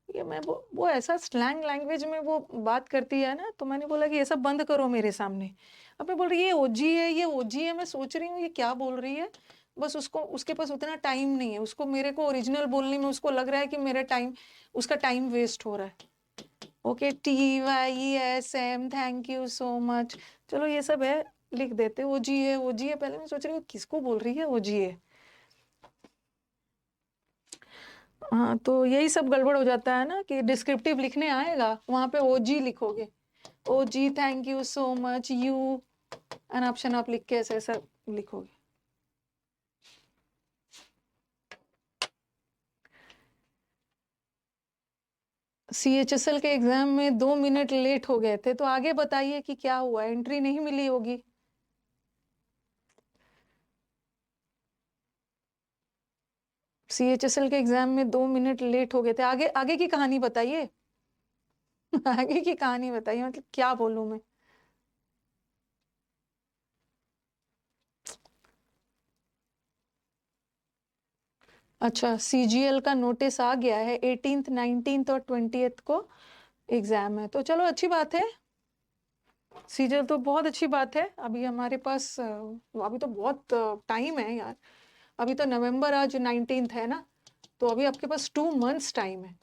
ये मैं वो ऐसा स्लैंग लैंग्वेज में वो बात करती है ना, तो मैंने बोला कि ये सब बंद करो मेरे सामने। अब मैं बोल रही है ये OG है, ये OG है, मैं सोच रही हूँ ये क्या बोल रही है, बस उसको, उसके पास उतना टाइम नहीं है, उसको मेरे को ओरिजिनल बोलने में उसको लग रहा है कि मेरा टाइम, उसका टाइम वेस्ट हो रहा है। Okay TYSM, thank you so much. चलो ये सब है, लिख देते। OG है, OG है, पहले मैं सोच रही हूँ किसको बोल रही है OG है। हाँ तो यही सब गड़बड़ हो जाता है ना कि डिस्क्रिप्टिव लिखने आएगा, वहां पे OG लिखोगे, OG thank you so much, you an option आप लिख के ऐसे ऐसा लिखोगे। CHSL के एग्जाम में 2 मिनट लेट हो गए थे, तो आगे बताइए कि क्या हुआ, एंट्री नहीं मिली होगी। CHSL के एग्जाम में 2 मिनट लेट हो गए थे, आगे आगे की कहानी बताइए आगे की कहानी बताइए, मतलब क्या बोलूं मैं। अच्छा, सीजीएल का नोटिस आ गया है, 18th 19th और 20th को एग्जाम है, तो चलो अच्छी बात है। सीजीएल तो बहुत अच्छी बात है। अभी हमारे पास अभी तो बहुत टाइम है यार। अभी तो नवंबर, आज 19th है ना, तो अभी आपके पास 2 months टाइम है।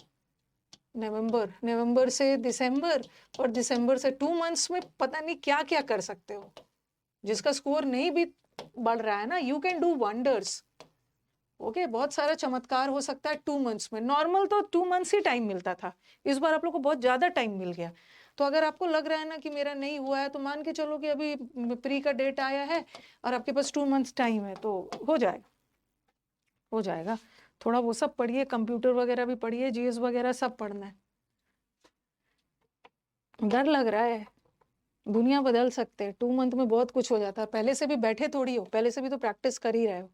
नवंबर से दिसंबर, और दिसंबर से 2 months में पता नहीं क्या क्या कर सकते हो। जिसका स्कोर नहीं भी बढ़ रहा है ना, you can do wonders. Okay, बहुत सारा चमत्कार हो सकता है 2 months में। नॉर्मल तो 2 months ही टाइम मिलता था, इस बार आप लोग को बहुत ज्यादा टाइम मिल गया। तो अगर आपको लग रहा है ना कि मेरा नहीं हुआ है, तो मान के चलो कि अभी प्री का डेट आया है और आपके पास 2 months टाइम है, तो हो जाएगा, हो जाएगा। थोड़ा वो सब पढ़िए, कंप्यूटर वगैरह भी पढ़िए, जीएस वगैरह सब पढ़ना है। डर लग रहा है, दुनिया बदल सकते हैं 2 month में, बहुत कुछ हो जाता है। पहले से भी बैठे थोड़ी हो, पहले से भी तो प्रैक्टिस कर ही रहे हो।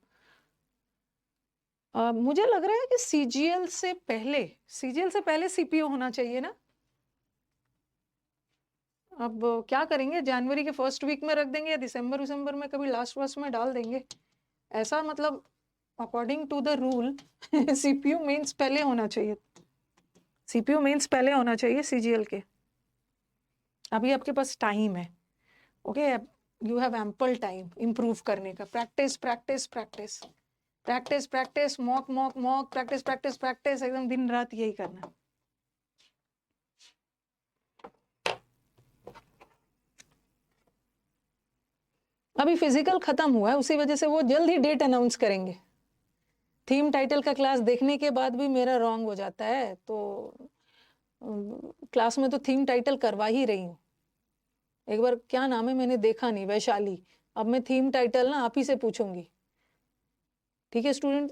मुझे लग रहा है कि सीजीएल से पहले सीपीओ होना चाहिए ना। अब क्या करेंगे, जनवरी के फर्स्ट वीक में रख देंगे या दिसंबर में कभी लास्ट वर्ष में डाल देंगे, ऐसा मतलब according to the rule CPU mains पहले होना चाहिए, सीपीयू मेंस पहले होना चाहिए सीजीएल के। अभी आपके पास टाइम है, okay, you have ample time improve करने का। Practice practice practice practice practice, mock mock mock, practice practice practice, एकदम दिन रात यही करना। अभी फिजिकल खत्म हुआ है, उसी वजह से वो जल्द ही डेट अनाउंस करेंगे। थीम टाइटल का क्लास देखने के बाद भी मेरा रॉन्ग हो जाता है, तो क्लास में तो थीम टाइटल करवा ही रही हूँ। एक बार क्या नाम है मैंने देखा नहीं, वैशाली। अब मैं थीम टाइटल ना आप ही से पूछूंगी, ठीक है स्टूडेंट।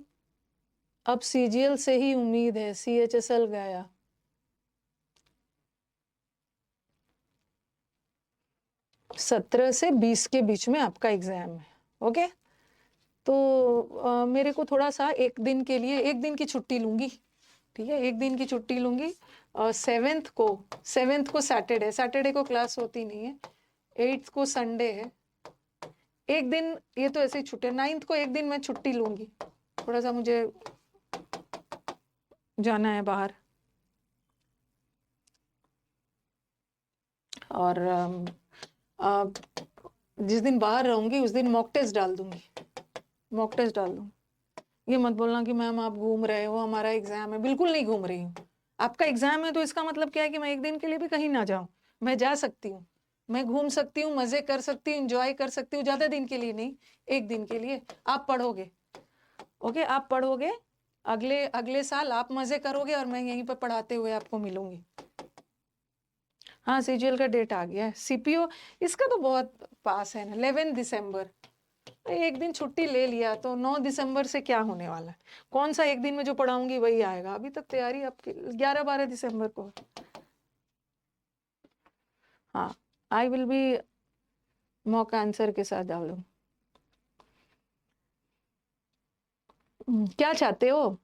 अब सीजीएल से ही उम्मीद है, सीएचएसएल गया। सत्रह से 20 के बीच में आपका एग्जाम है, ओके। तो मेरे को थोड़ा सा एक दिन के लिए, एक दिन की छुट्टी लूंगी, ठीक है, एक दिन की छुट्टी लूंगी। 7th को सैटरडे को क्लास होती नहीं है। 8th को संडे है, एक दिन ये तो ऐसे ही छुट्टे। 9th को एक दिन मैं छुट्टी लूंगी, थोड़ा सा मुझे जाना है बाहर। और जिस दिन बाहर रहूंगी उस दिन मॉक टेस्ट डाल दूंगी, मॉक टेस्ट डाल दूंगी। ये मत बोलना कि मैम आप घूम रहे हो, हमारा एग्जाम है। बिल्कुल नहीं घूम रही हूँ। आपका एग्जाम है तो इसका मतलब क्या है कि मैं एक दिन के लिए भी कहीं ना जाऊं। मैं जा सकती हूँ, मैं घूम सकती हूँ, मजे कर सकती हूँ, एंजॉय कर सकती हूँ, ज्यादा दिन के लिए नहीं, एक दिन के लिए। आप पढ़ोगे, ओके, आप पढ़ोगे, अगले अगले साल आप मजे करोगे और मैं यहीं पर पढ़ाते हुए आपको मिलूंगी। हाँ, सीजीएल का डेट आ गया है। सीपीओ इसका तो बहुत पास है ना, 11 दिसंबर। एक दिन छुट्टी ले लिया तो 9 दिसंबर से क्या होने वाला है। कौन सा एक दिन में जो पढ़ाऊंगी वही आएगा। अभी तक तैयारी आपकी 11-12 दिसंबर को। हाँ, I will be mock answer के साथ डालूं। क्या चाहते हो,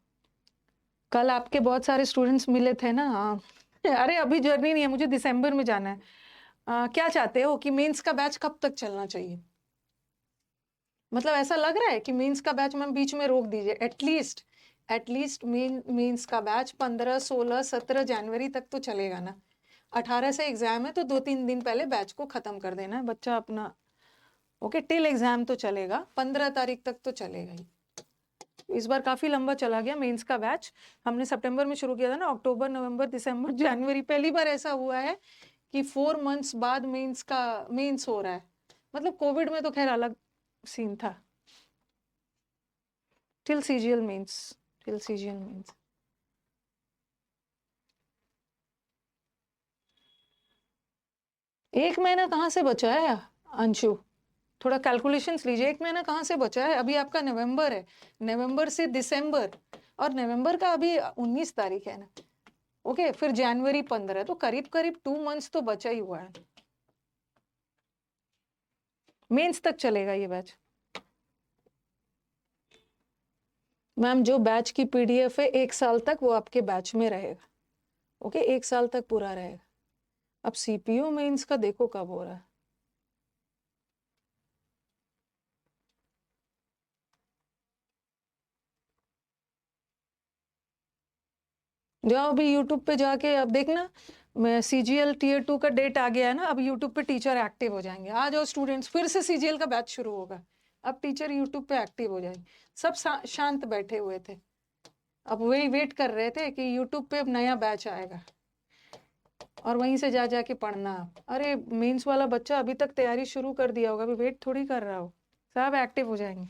कल आपके बहुत सारे स्टूडेंट्स मिले थे ना। हाँ अरे अभी जर्नी नहीं है, मुझे दिसंबर में जाना है। क्या चाहते हो कि मेंस का बैच कब तक चलना चाहिए? मतलब ऐसा लग रहा है कि मेंस का बैच मैम बीच में रोक दीजिए। एटलीस्ट मेंस का बैच 15, 16, 17 जनवरी तक तो चलेगा ना। 18 से एग्जाम है तो 2-3 दिन पहले बैच को खत्म कर देना है बच्चा अपना। ओके, टिल एग्जाम तो चलेगा, 15 तारीख तक तो चलेगा ही। इस बार काफी लंबा चला गया मेंस का बैच। हमने सितंबर में शुरू किया था ना, अक्टूबर, नवंबर, दिसंबर, जनवरी। पहली बार ऐसा हुआ है कि 4 months बाद मेंस हो रहा है। मतलब कोविड में तो खैर अलग सीन था। Till CGL mains, till CGL mains. एक महीना कहाँ से बचा है अंशु? थोड़ा कैलकुलेशंस लीजिए, एक महीना कहाँ से बचा है? अभी आपका नवंबर है, नवंबर से दिसंबर, और नवंबर का अभी 19 तारीख है ना। ओके, फिर जनवरी 15, तो करीब करीब 2 months तो बचा ही हुआ है। मेंस तक चलेगा ये बैच। मैम जो बैच की पीडीएफ है 1 साल तक वो आपके बैच में रहेगा। ओके, 1 साल तक पूरा रहेगा। अब सीपीयू मेंस का देखो कब हो रहा है। जाओ अभी यूट्यूब पे जाके, अब देखना मैं CGL Tier 2 का डेट आ गया है ना, अब यूट्यूब पे टीचर एक्टिव हो जाएंगे। आ जाओ स्टूडेंट्स, फिर से CGL का बैच शुरू होगा। अब टीचर यूट्यूब पे एक्टिव हो जाएंगे। सब शांत बैठे हुए थे, अब वही वेट कर रहे थे कि यूट्यूब पे अब नया बैच आएगा और वहीं से जा जाके पढ़ना। अरे मेंस वाला बच्चा अभी तक तैयारी शुरू कर दिया होगा, अभी वेट थोड़ी कर रहा हो, सब एक्टिव हो जाएंगे।